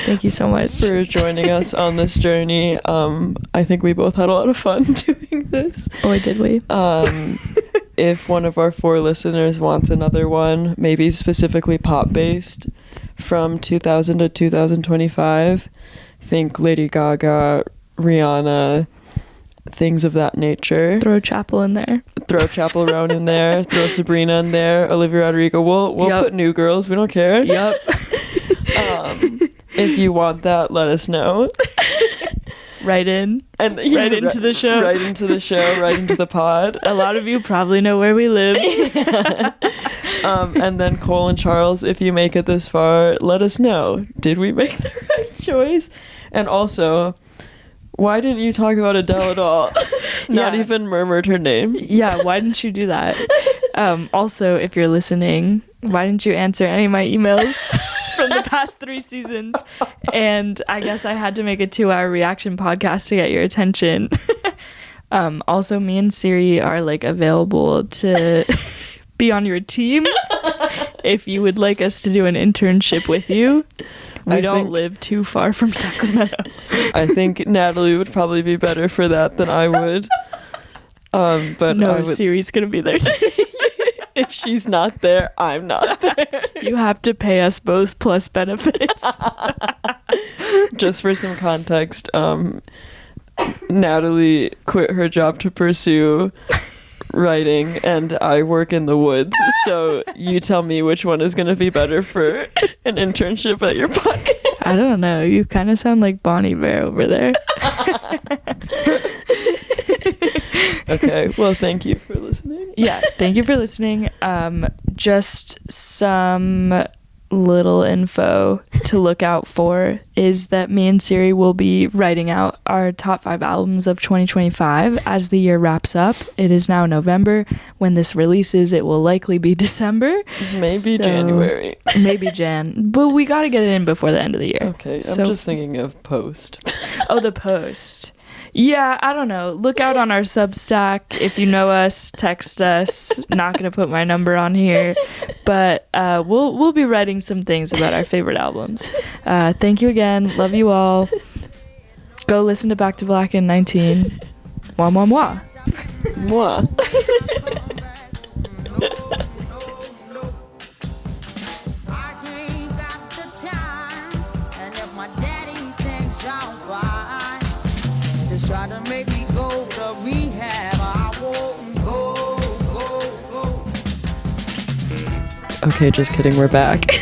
Thank you so much for joining us on this journey. I think we both had a lot of fun doing this. Boy, did we. If one of our 4 listeners wants another one, maybe specifically pop-based from 2000 to 2025, think Lady Gaga, Rihanna, things of that nature. Throw Chapel in there. Throw Chapel Roan in there. Throw Sabrina in there. Olivia Rodrigo. We'll Yep. put New Girls. We don't care. Yep. If you want that, let us know. Right in. And Right into the show. Right into the show. Right into the pod. A lot of you probably know where we live. And then Cole and Charles, if you make it this far, let us know. Did we make the right choice? And also, why didn't you talk about Adele at all? Not Yeah. even murmured her name. Yeah, why didn't you do that? Also, if you're listening, why didn't you answer any of my emails from the past 3 seasons? And I guess I had to make a 2-hour reaction podcast to get your attention. Also, me and Siri are like available to be on your team if you would like us to do an internship with you. We don't live too far from Sacramento. I think Natalie would probably be better for that than I would. But no, I would, Siri's gonna be there too. if she's not there, I'm not there. You have to pay us both plus benefits. Just for some context, Natalie quit her job to pursue writing, and I work in the woods. So you tell me which one is going to be better for an internship at your podcast. I don't know. You kind of sound like Bonnie Bear over there. Okay, well, thank you for listening. Yeah, thank you for listening. Just some little info to look out for is that me and Siri will be writing out our top 5 albums of 2025 as the year wraps up. It is now November. When this releases, it will likely be December. Maybe January. Maybe Jan. But we got to get it in before the end of the year. Okay, I'm just thinking of post. Oh, the post. Yeah, I don't know. Look out on our Substack. If you know us, text us. Not gonna put my number on here, but we'll be writing some things about our favorite albums. Thank you again. Love you all. Go listen to Back to Black in 19. Mwah, mwah, mwah. Moi. I ain't got the time, and if my daddy thinks I'm fine, just try to make me go to rehab. I won't go. Okay, just kidding. We're back.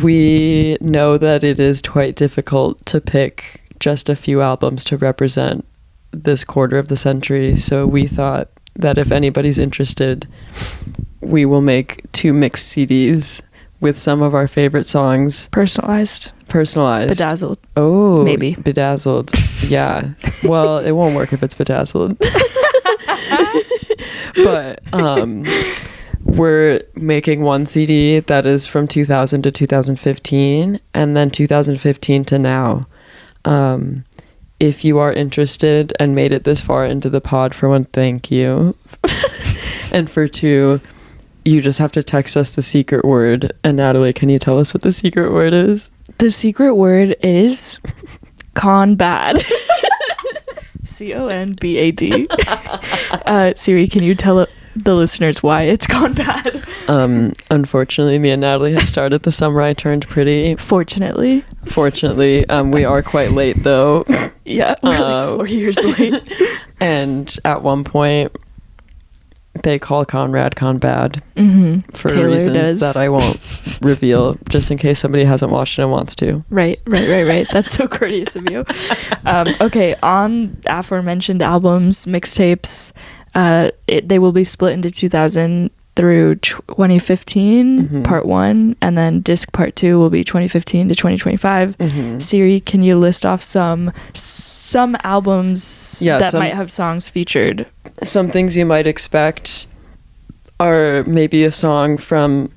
We know that it is quite difficult to pick just a few albums to represent this quarter of the century, so we thought that if anybody's interested, we will make 2 mixed CDs with some of our favorite songs. Personalized. Bedazzled. Oh, Maybe. Bedazzled. Yeah. Well, it won't work if it's bedazzled. But we're making 1 CD that is from 2000 to 2015, and then 2015 to now. If you are interested and made it this far into the pod, for 1, thank you. And for 2, you just have to text us the secret word. And Natalie, can you tell us what the secret word is? The secret word is CONBAD. CONBAD. Siri, can you tell the listeners why it's gone bad? Unfortunately, me and Natalie have started the summer I turned pretty. Fortunately, we are quite late though. Yeah, we're like 4 years late. And at one point, they call Conrad Conbad for Taylor reasons does. that I won't reveal, just in case somebody hasn't watched it and wants to. Right. That's so courteous of you. Okay, on aforementioned albums, mixtapes, they will be split into 2000 through 2015, part 1, and then disc part 2 will be 2015 to 2025. Siri, can you list off some albums that might have songs featured? Some things you might expect are maybe a song from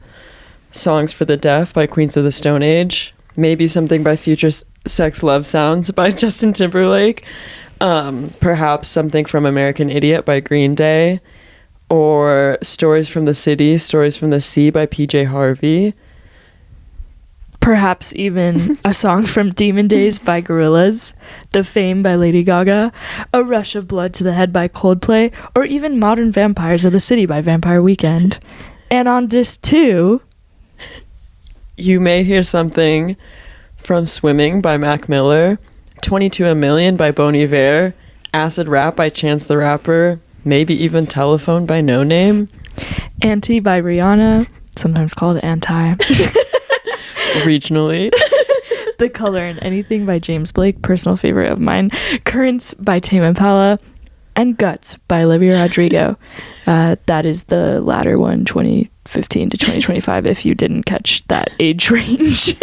Songs for the Deaf by Queens of the Stone Age, maybe something by Future Sex Love Sounds by Justin Timberlake, perhaps something from American Idiot by Green Day, or Stories from the City, Stories from the Sea by PJ Harvey. Perhaps even a song from Demon Days by Gorillaz, The Fame by Lady Gaga, A Rush of Blood to the Head by Coldplay, or even Modern Vampires of the City by Vampire Weekend. And on disc 2, you may hear something from Swimming by Mac Miller, 22 a Million by Bon Iver, Acid Rap by Chance the Rapper, maybe even Telephone by No Name. Anti by Rihanna, sometimes called Anti. Regionally. The Color in Anything by James Blake, personal favorite of mine. Currents by Tame Impala, and Guts by Olivia Rodrigo. That is the latter one, 2015 to 2025, if you didn't catch that age range.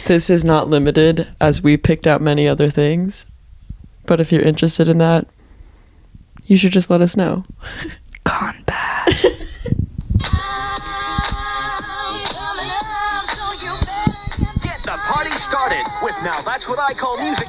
This is not limited, as we picked out many other things. But if you're interested in that, you should just let us know. Combat. Get the party started with Now That's What I Call Music.